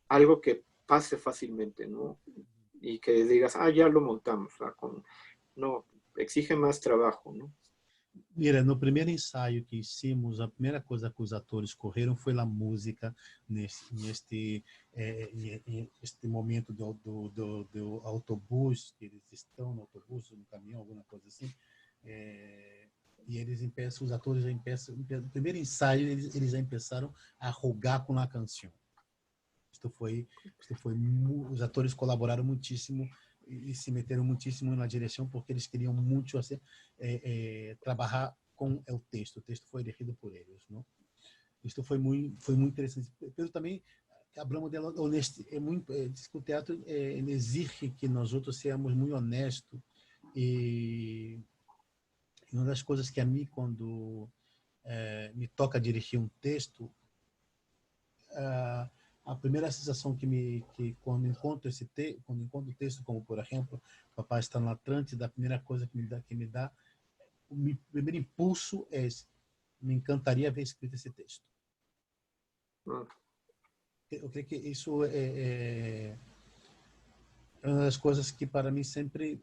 algo que pase fácilmente, ¿no? Y que digas, ya lo montamos, no, exige más trabajo, ¿no? Mira, no primeiro ensaio que hicimos, a primeira coisa que os atores correram foi a música este momento do autobus, que eles estão no autobus, no caminhão, alguma coisa assim. E eles empeçam, os atores já empeçam, no primeiro ensaio, eles já começaram a rogar com a canção. Os atores colaboraram muitíssimo e se meteram muitíssimo na direção porque eles queriam muito assim, trabalhar com o texto. O texto foi elegido por eles, não? Isto foi muito interessante. Pero também hablamos de honestidade. Diz que o teatro exige que nós outros sejamos muito honestos e uma das coisas que a mim quando me toca dirigir um texto, a primeira sensação que quando encontro quando encontro o texto, como por exemplo, Papai está na Atlântida, a primeira coisa que me dá o primeiro impulso é esse. Me encantaria ver escrito esse texto. Eu creio que isso é uma das coisas que para mim sempre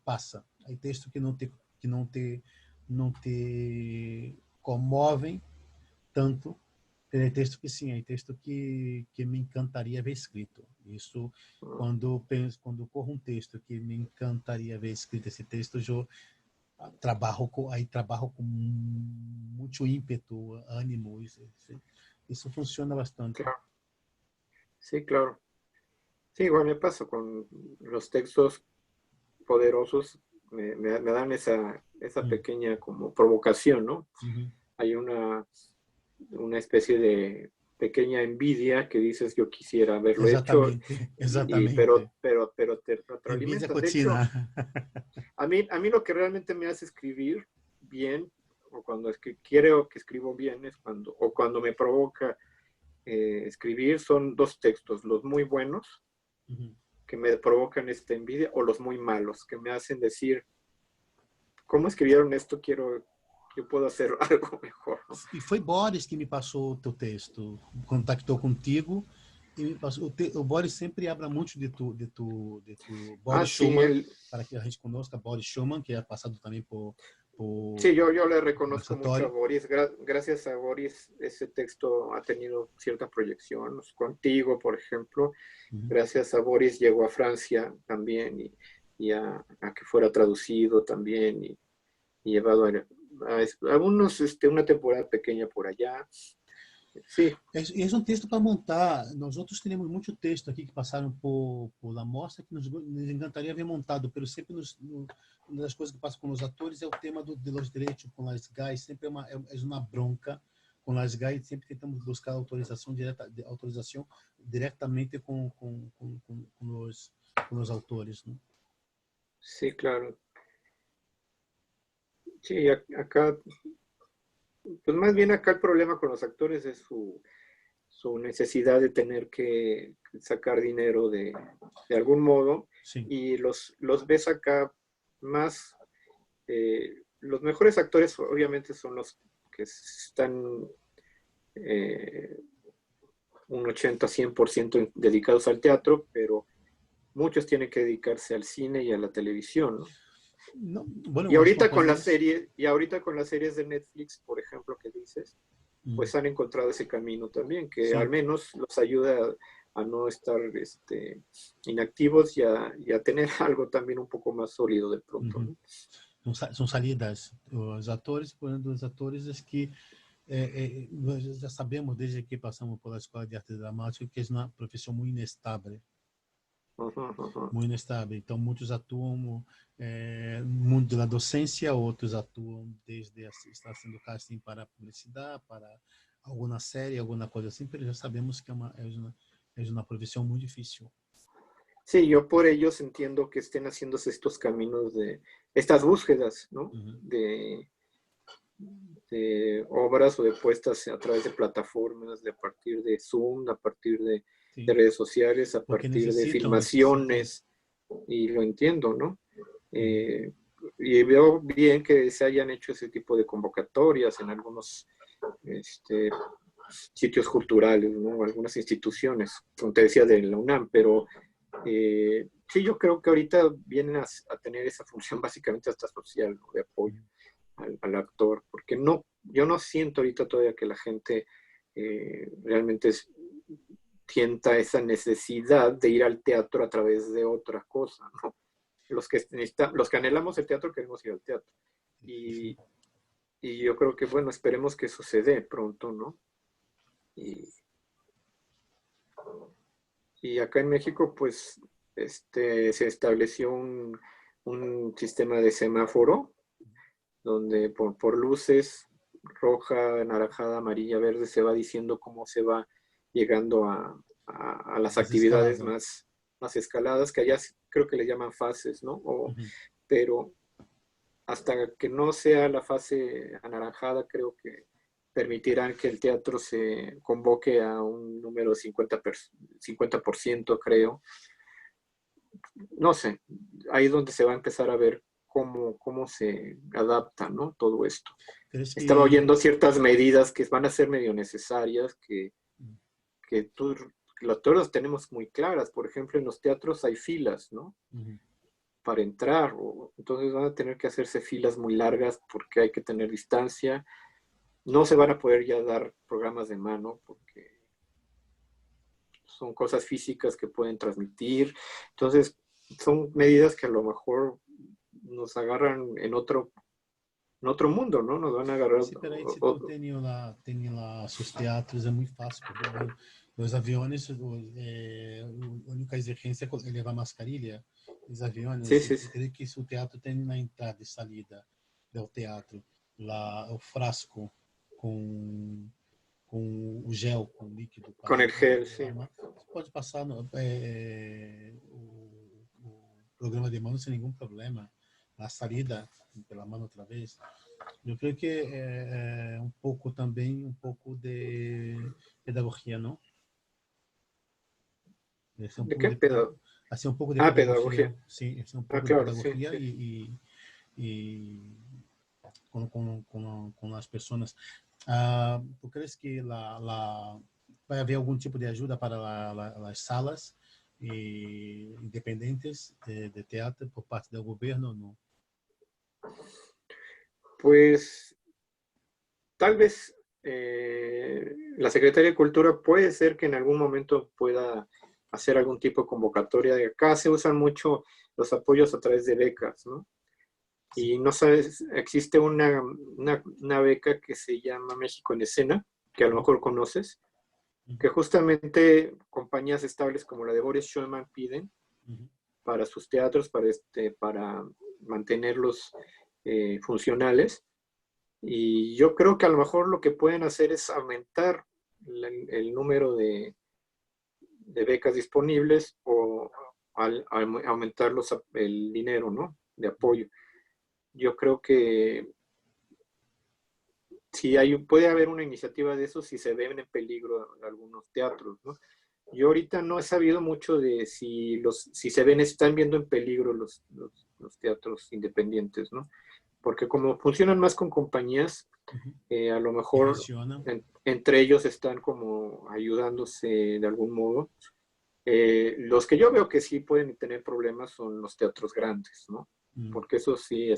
passa. Hay texto que não te comovem tanto. Tem texto que sim, é texto que me encantaria ver escrito. Isso, quando corro um texto que me encantaria ver escrito esse texto, eu trabalho com muito ímpeto, ânimo. Isso funciona bastante. Claro. Sí, claro. Sí, igual me pasa con los textos poderosos, me dan esa pequeña como provocación, ¿no? Hay una especie de pequeña envidia que dices yo quisiera haberlo hecho, pero te Envidia retroalimentas. De hecho, cotina. a mí lo que realmente me hace escribir bien, o cuando quiero que escribo bien, o cuando me provoca escribir, son dos textos, los muy buenos, que me provocan esta envidia, o los muy malos, que me hacen decir, ¿cómo escribieron esto? Eu puedo hacer algo mejor. E foi Boris que me passou o teu texto, contactou contigo e me passou. O Boris sempre habla muito de tu Boris Schumann, para que a gente conozca Boris Schumann, que é passado também por sí, yo le reconozco mucho a Boris. Gracias a Boris, ese texto ha tenido cierta proyección. Contigo, por ejemplo, gracias a Boris llegó a Francia también y a que fuera traducido también y llevado a algunos, una temporada pequeña por allá. Sí. É um texto para montar. Nós outros temos muito texto aqui que passaram por a mostra que nos encantaria ver montado, pero sempre uma das coisas que passa com os atores é o tema de los direitos com as GAIs, sempre é uma bronca com as GAIs, sempre tentamos buscar autorização diretamente com os autores, né? Sí, claro. Sí, acá, pues más bien acá el problema con los actores es su necesidad de tener que sacar dinero de algún modo. Sí. Y los ves acá más, los mejores actores obviamente son los que están un 80-100% dedicados al teatro, pero muchos tienen que dedicarse al cine y a la televisión, ¿no? No, bueno, y ahorita con las series de Netflix, por ejemplo, que dices, pues han encontrado ese camino también, que sí, al menos los ayuda a no estar inactivos y a tener algo también un poco más sólido de pronto, ¿no? São salidas. Os atores, por exemplo, os atores é que nós já sabemos desde que passamos pela Escola de Arte Dramática que é uma profissão muito inestável. Muito inestável. Então, muitos atuam no mundo da docência, outros atuam desde estar sendo casting para publicidade, para alguma série, alguma coisa assim, mas já sabemos que é uma profissão muito difícil. Sí, yo por ellos entiendo que estén haciéndose estos caminos estas búsquedas, ¿no? De obras o de puestas a través de plataformas, a partir de Zoom, a partir de redes sociales, a partir de filmaciones, y lo entiendo, ¿no? Y veo bien que se hayan hecho ese tipo de convocatorias en algunos sitios culturales, ¿no? Algunas instituciones, como te decía, de la UNAM, pero sí, yo creo que ahorita vienen a tener esa función básicamente hasta social, ¿no? De apoyo al actor, porque no, yo no siento ahorita todavía que la gente realmente sienta esa necesidad de ir al teatro a través de otra cosa, ¿no? Los que anhelamos el teatro queremos ir al teatro. Y, y yo creo que, bueno, esperemos que suceda pronto, ¿no? Y, y acá en México, pues, se estableció un sistema de semáforo donde por luces roja, naranjada, amarilla, verde, se va diciendo cómo se va llegando a las actividades Desescalado. más escaladas, que allá creo que le llaman fases, ¿no? Pero hasta que no sea la fase anaranjada, creo que permitirán que el teatro se convoque a un número 50%, creo. No sé, ahí es donde se va a empezar a ver cómo se adapta, ¿no? Todo esto. ¿Crees Estaba que oyendo ciertas medidas que van a ser medio necesarias, que todas tenemos muy claras. Por ejemplo, en los teatros hay filas, ¿no? Para entrar, entonces van a tener que hacerse filas muy largas porque hay que tener distancia. No se van a poder ya dar programas de mano porque son cosas físicas que pueden transmitir. Entonces, son medidas que a lo mejor nos agarran en otro mundo, ¿no? Nos van a agarrar. sí, pero aí se tu tem lá seus teatros, é muito fácil, porque os aviões, a única exigência é levar mascarilha. Os Sí, aviões, sí, eu sí. creio que se o teatro tem na entrada e saída do teatro, lá o frasco com o gel, com o líquido para Con el gel, sí. você pode passar o programa de mão sem nenhum problema. Na saída, pela mão outra vez. Eu creio que é um pouco também, um pouco de pedagogia, não? Esse é um ¿De pouco qué de pedo? assim um pouco de Ah, pedagogia, pedagogía. sim, esse é um Ah, pouco de claro, sí, pedagogia sí. e com as pessoas. Tu crees que vai haver algum tipo de ajuda para as salas independentes de teatro por parte do governo? Não? Pues tal vez la Secretaría de Cultura puede ser que en algún momento pueda hacer algún tipo de convocatoria. De acá se usan mucho los apoyos a través de becas, ¿no? Y no sabes, existe una beca que se llama México en Escena, que a lo mejor conoces, que justamente compañías estables como la de Boris Schoeman piden para sus teatros, para mantenerlos funcionales. Y yo creo que a lo mejor lo que pueden hacer es aumentar el número de becas disponibles o aumentar el dinero, ¿no? De apoyo. Yo creo que si puede haber una iniciativa de eso si se ven en peligro algunos teatros, ¿no? Yo ahorita no he sabido mucho de si están viendo en peligro los teatros independientes, ¿no? Porque como funcionan más con compañías, a lo mejor entre ellos están como ayudándose de algún modo. Los que yo veo que sí pueden tener problemas son los teatros grandes, ¿no? Porque eso sí,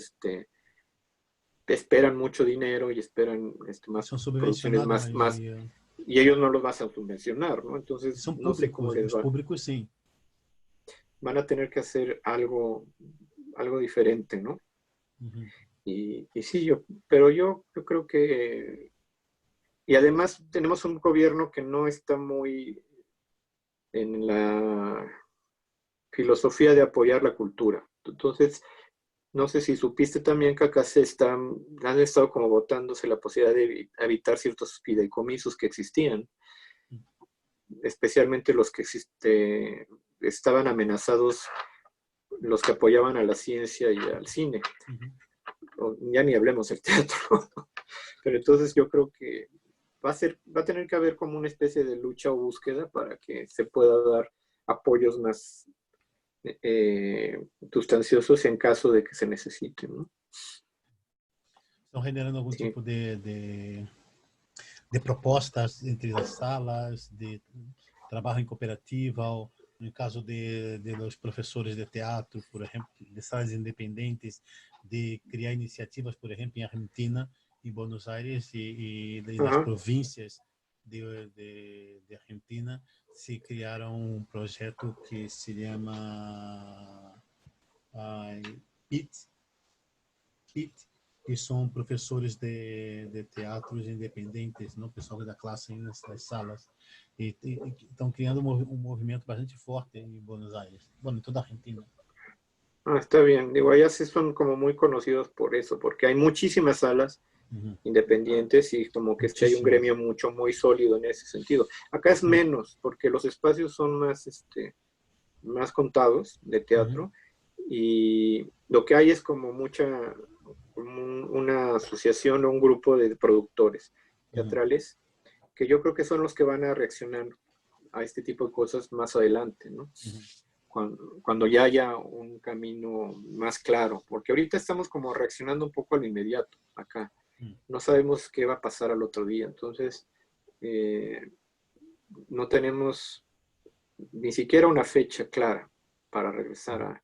esperan mucho dinero y esperan más producciones más, y ellos no los van a subvencionar, ¿no? Entonces, são no sé cómo públicos, les os va. públicos sim. Van a tener que hacer algo diferente, ¿no? Y sí, pero yo creo que, y además tenemos un gobierno que no está muy en la filosofía de apoyar la cultura. Entonces, no sé si supiste también que acá han estado como votándose la posibilidad de evitar ciertos fideicomisos que existían, especialmente los que estaban amenazados, los que apoyaban a la ciencia y al cine. Ya ni hablemos del teatro. Pero entonces yo creo que va a tener que haber como una especie de lucha o búsqueda para que se pueda dar apoyos más sustanciosos en caso de que se necesiten, ¿no? Estão generando algum Sí. tipo de propostas entre as salas, de trabalho em cooperativa, ou no caso de los professores de teatro, por exemplo, de salas independentes, de criar iniciativas, por ejemplo, en Argentina, en Buenos Aires y de las Ajá. provincias de Argentina, se criaron un proyecto que se llama PIT, PIT, que são professores de teatros independentes, não, pessoal da classe nas salas, e estão criando um movimento bastante forte em Buenos Aires, bueno, em toda a Argentina. Ah, está bien. Digo, allá sí son como muy conocidos por eso, porque hay muchísimas salas independientes y como que hay un gremio muy sólido en ese sentido. Acá es menos, porque los espacios son más contados de teatro y lo que hay es como una asociación o un grupo de productores teatrales que yo creo que son los que van a reaccionar a este tipo de cosas más adelante, ¿no? Cuando ya haya un camino más claro, porque ahorita estamos como reaccionando un poco a lo inmediato acá. No sabemos qué va a pasar al otro día, entonces no tenemos ni siquiera una fecha clara para regresar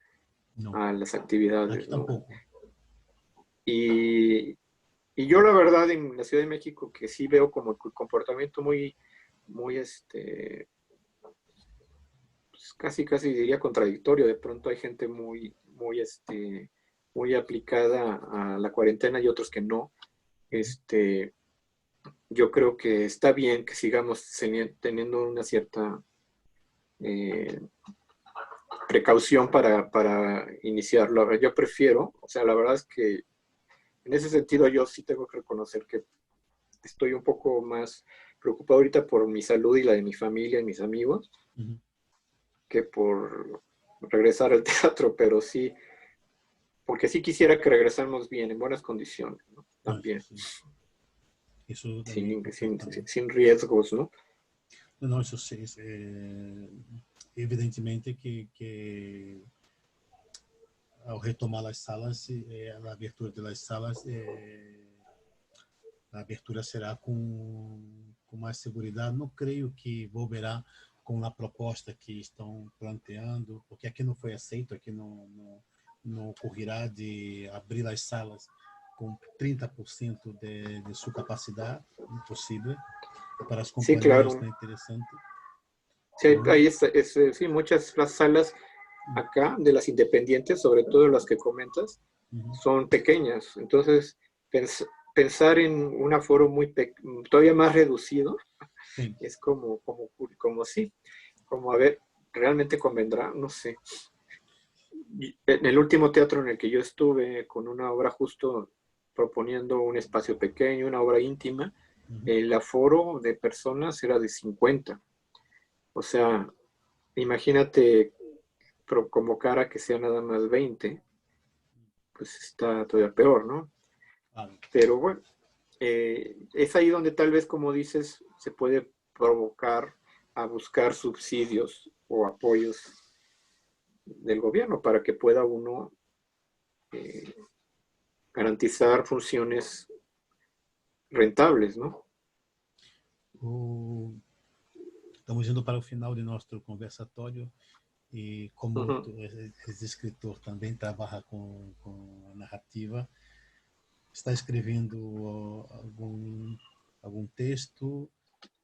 a las actividades, Aquí ¿no? tampoco. Y yo la verdad en la Ciudad de México que sí veo como el comportamiento muy pues casi diría contradictorio. De pronto hay gente muy aplicada a la cuarentena y otros que no. Yo creo que está bien que sigamos teniendo una cierta precaución para iniciarlo. A ver, yo prefiero, o sea, la verdad es que en ese sentido yo sí tengo que reconocer que estoy un poco más preocupado ahorita por mi salud y la de mi familia y mis amigos que por regresar al teatro, pero sí, porque sí quisiera que regresáramos bien, en buenas condiciones, ¿no? También. Eso también sin riesgos, ¿no? No, eso sí, evidentemente que ao retomar as salas, a abertura das salas, a abertura será com mais segurança. Não creio que volverá com a proposta que estão planteando, porque aqui não foi aceito, aqui não ocorrerá de abrir as salas com 30% de sua capacidade, impossível. Para as Sí, companhias claro. está interessante. Sí, sí, muchas las salas acá de las independientes, sobre todo las que comentas, son pequeñas. Entonces, pensar en un aforo todavía más reducido, sí, es como sí, como a ver, ¿realmente convendrá? No sé. En el último teatro en el que yo estuve con una obra justo proponiendo un espacio pequeño, una obra íntima, el aforo de personas era de 50. O sea, imagínate convocar a que sea nada más 20, pues está todavía peor, ¿no? Pero bueno, es ahí donde tal vez, como dices, se puede provocar a buscar subsidios o apoyos del gobierno para que pueda uno garantizar funciones rentables, ¿no? Estamos indo para o final de nosso conversatório e como tu és escritor, também trabalha com a narrativa, está escrevendo algum texto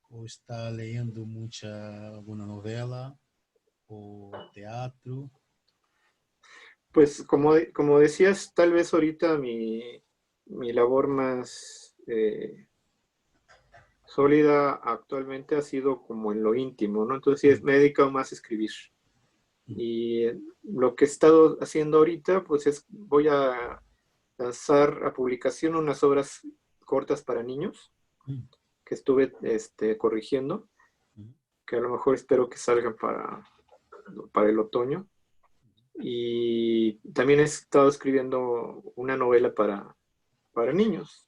ou está lendo alguma novela o teatro? Pues como decías, tal vez ahorita mi labor más sólida actualmente ha sido como en lo íntimo, ¿no? Entonces me he dedicado más a escribir. Y lo que he estado haciendo ahorita, pues voy a lanzar a publicación unas obras cortas para niños que estuve corrigiendo, que a lo mejor espero que salgan para el otoño. Y también he estado escribiendo una novela para niños.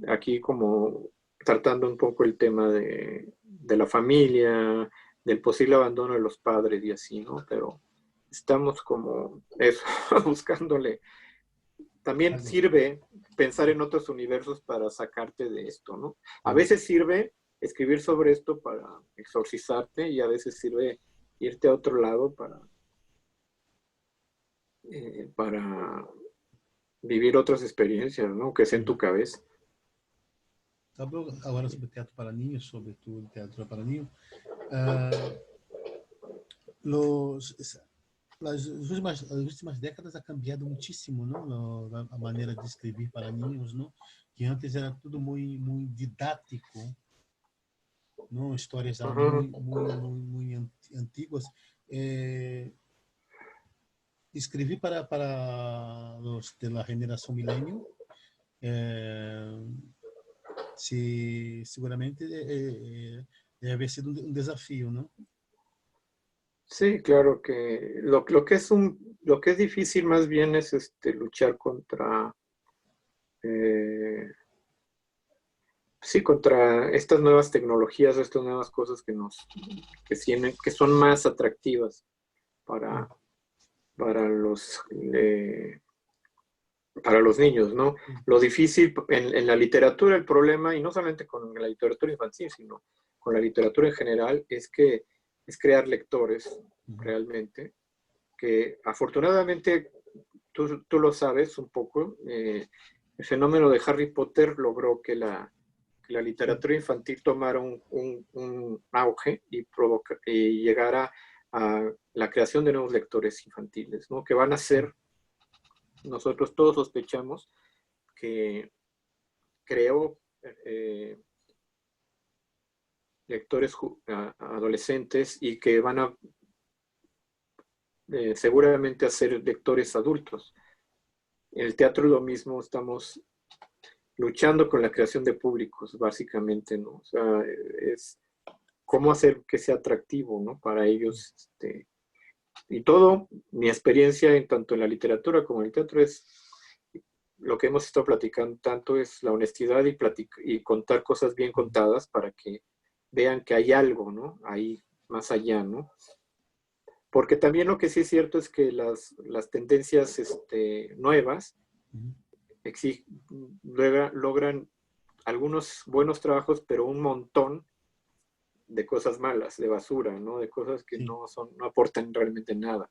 Aquí como tratando un poco el tema de la familia, del posible abandono de los padres y así, ¿no? Pero estamos como eso, buscándole. También sirve pensar en otros universos para sacarte de esto, ¿no? A veces sirve escribir sobre esto para exorcizarte y a veces sirve irte a otro lado para vivir otras experiencias, ¿no? Que sea en tu cabeza. Agora sobre teatro para niños, sobretudo teatro para niños, los, as últimas décadas ha cambiado muitíssimo, não? A maneira de escrever para niños, não? Que antes era tudo muito didático, não? Histórias Ujú. muito antiguas. Escrevi para os da geração milênio, seguramente deve haver sido desafio, não? Sí, claro que lo que es difícil más bien es luchar contra sí, contra estas nuevas tecnologías, estas nuevas cosas que son más atractivas para, para los para los niños, ¿no? Lo difícil en la literatura, el problema, y no solamente con la literatura infantil, sino con la literatura en general, es que es crear lectores realmente, que afortunadamente tú lo sabes un poco, el fenómeno de Harry Potter logró que la literatura infantil tomara un auge y llegara a la creación de nuevos lectores infantiles, ¿no? Que van a ser, nosotros todos sospechamos, que creó lectores adolescentes y que van a seguramente a ser lectores adultos. En el teatro lo mismo, estamos luchando con la creación de públicos, básicamente, ¿no? O sea, es cómo hacer que sea atractivo, ¿no? Para ellos, y todo, mi experiencia en tanto en la literatura como en el teatro es lo que hemos estado platicando tanto es la honestidad y contar cosas bien contadas para que vean que hay algo, ¿no? Ahí más allá, ¿no? Porque también lo que sí es cierto es que las tendencias nuevas logran algunos buenos trabajos, pero un montón de cosas malas, de basura, ¿no? De cosas que no aportan realmente nada.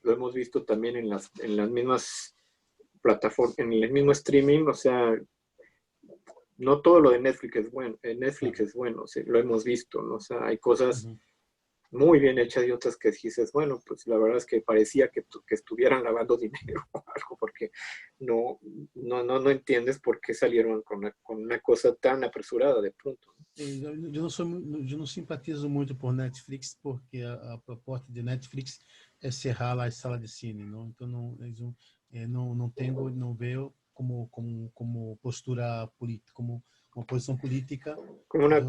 Lo hemos visto también en las mismas plataformas, en el mismo streaming, o sea, no todo lo de Netflix es bueno, sí, lo hemos visto, ¿no? O sea, hay cosas muy bien hechas y otras que dices, bueno, pues la verdad es que parecía que estuvieran lavando dinero o algo, porque no entiendes por qué salieron con una cosa tan apresurada de pronto. Eu não simpatizo muito por Netflix, porque a proposta de Netflix é cerrar as salas de cine, não? Então não vejo como postura política, como uma posição política. Como una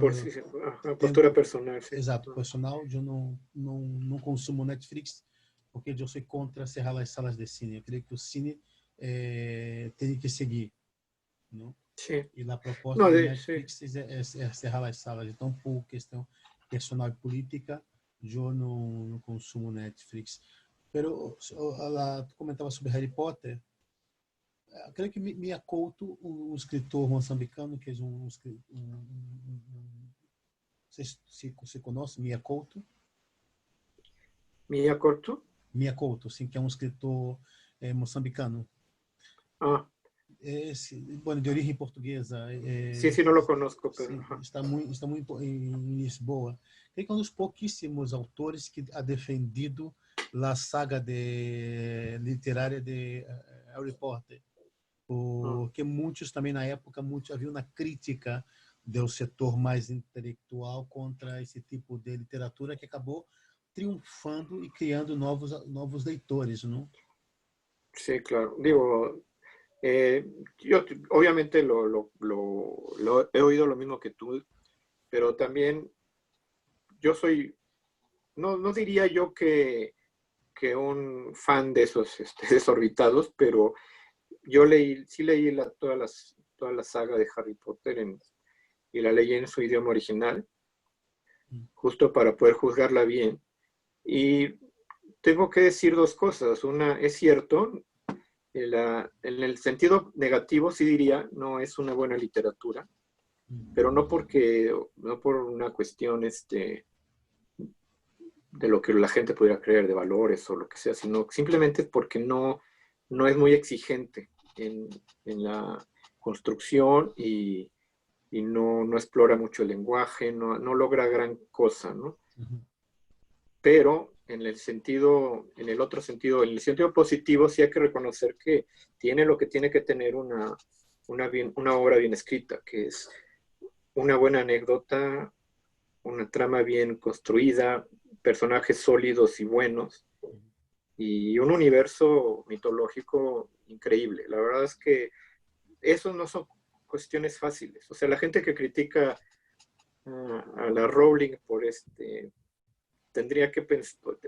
postura personal. Sí. Exato, personal. Eu não consumo Netflix porque eu sou contra cerrar as salas de cine. Eu creio que o cine tem que seguir, não? Sí. E a proposta de Netflix é cerrar as salas. Então, por questão personal e política, eu não consumo Netflix. Pero tu comentava sobre Harry Potter. Creio que Mia Couto, um escritor moçambicano, que é se conhece Mia Couto? Mia Couto? Mia Couto, sim, que é um escritor moçambicano. Bueno, de origem portuguesa. Sí, no lo conozco, pero está muito em Lisboa. Creio que é um dos pouquíssimos autores que ha defendido a saga literária de Harry Potter, porque muitos também na época havia uma crítica do setor mais intelectual contra esse tipo de literatura que acabou triunfando e criando novos leitores, não? Sí, claro. Digo, yo obviamente lo he oído lo mismo que tú, pero también yo soy, no diría yo que un fan de esos desorbitados, pero yo sí leí toda la saga de Harry Potter y la leí en su idioma original, justo para poder juzgarla bien. Y tengo que decir dos cosas. Una, es cierto, en el sentido negativo sí diría, no es una buena literatura, pero no por una cuestión de lo que la gente pudiera creer, de valores o lo que sea, sino simplemente porque no es muy exigente en la construcción y no explora mucho el lenguaje, no logra gran cosa, ¿no? Ujú. Pero en el sentido, en el otro sentido, en el sentido positivo, sí hay que reconocer que tiene lo que tiene que tener una obra bien escrita, que es una buena anécdota, una trama bien construida, personajes sólidos y buenos, y un universo mitológico increíble. La verdad es que eso no son cuestiones fáciles. O sea, la gente que critica a la Rowling por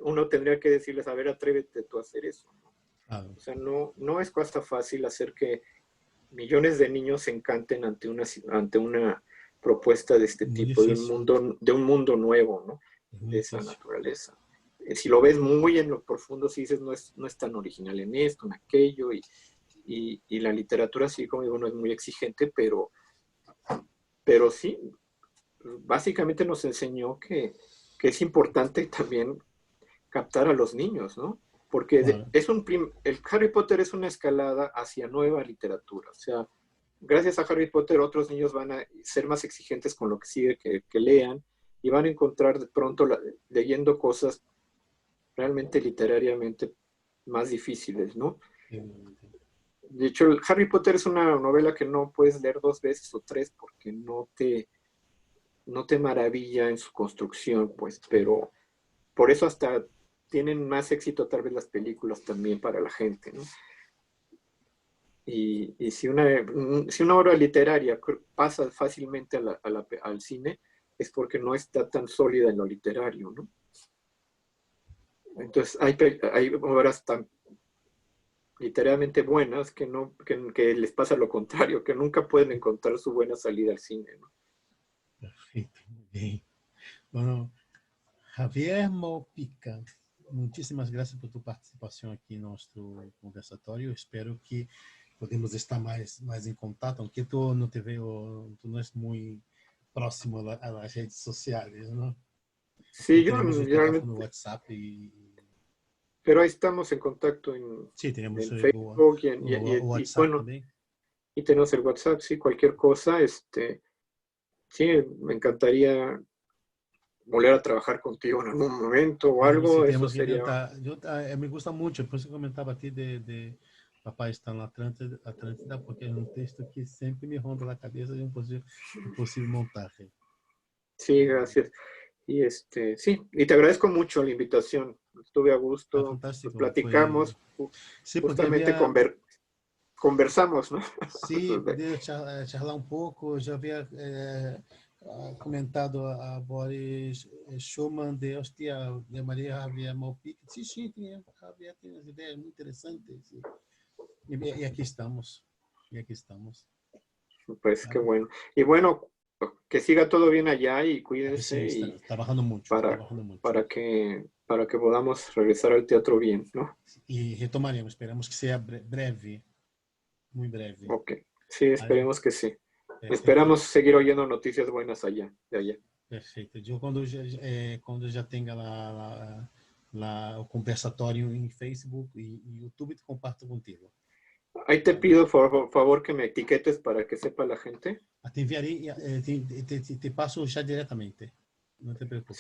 uno tendría que decirles, a ver, atrévete tú a hacer eso, ¿no? Claro. O sea, no es cosa fácil hacer que millones de niños se encanten ante una propuesta de este Muy tipo, difícil, de un mundo nuevo, ¿no? es muy De esa difícil. naturaleza. Si lo ves muy en lo profundo, si dices, no es tan original en esto, en aquello, y la literatura, sí, como digo, no es muy exigente, pero sí, básicamente nos enseñó que es importante también captar a los niños, ¿no? Porque Claro. el Harry Potter es una escalada hacia nueva literatura. O sea, gracias a Harry Potter otros niños van a ser más exigentes con lo que sigue que lean y van a encontrar de pronto leyendo cosas realmente literariamente más difíciles, ¿no? De hecho, el Harry Potter es una novela que no puedes leer dos veces o tres porque no te maravilla en su construcción, pues, pero por eso hasta tienen más éxito tal vez las películas también para la gente, ¿no? Y si una obra literaria pasa fácilmente al cine, es porque no está tan sólida en lo literario, ¿no? Entonces hay obras tan literariamente buenas que les pasa lo contrario, que nunca pueden encontrar su buena salida al cine, ¿no? Perfeito, muy bien. Bueno, Javier Malpica, muchísimas gracias por tu participación aquí en nuestro conversatório. Espero que podemos estar mais em contato, aunque tu não te veo, tu não és muito próximo a las redes sociales, ¿no? Sí, yo Tenemos el teléfono realmente, WhatsApp y pero ahí estamos en contacto sí, tenemos en o, Facebook o y WhatsApp bueno, también. y tenemos el WhatsApp, sí, cualquier cosa, sí, me encantaría volver a trabajar contigo en algún momento o Sí, algo, eso tenemos que sería, intentar. Me gusta mucho, por eso comentaba a ti de Papai está na Atlântida, porque é um texto que sempre me ronda na cabeça de um possível montaje. sí, gracias. Y sí, y te agradezco mucho la invitación, estuve a Ah, gusto, pues fantástico. Foi. platicamos, Sim, porque justamente havia. conversamos, ¿no? Sim, poder charlar um pouco. Eu já havia comentado a Boris Schumann de Hostia, de Maria Javier Malpica. Sim, sim, Javier tem umas ideias muito interessantes. E aqui estamos. E aqui estamos. Pues qué Claro. bueno. Y bueno, que siga todo bien allá y Sí, cuídense está y trabajando mucho, para, trabajando mucho. para que podamos regresar al teatro bien, ¿no? E retomaremos, esperamos que seja breve, muito breve. Ok, sí, Vale, esperemos que sí. perfeito, Esperamos seguir oyendo noticias buenas de allá. perfeito. Eu, quando já tenha lá o conversatório em Facebook e YouTube, comparto contigo. Ahí te Vale? pido por favor que me etiquetes para que sepa la gente. Te enviarei, te passo já diretamente. Não te Sí, preocupes.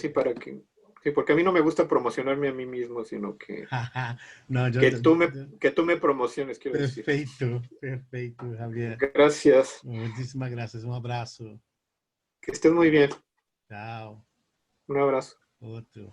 sí, porque a mí no me gusta promocionarme a mí mismo, sino Não, que tú me promociones, quiero decir. perfeito, perfeito, Javier. Gracias. Muitíssimas graças. Um abraço. Que estés muy bien. Tchau. Un abrazo. Outro.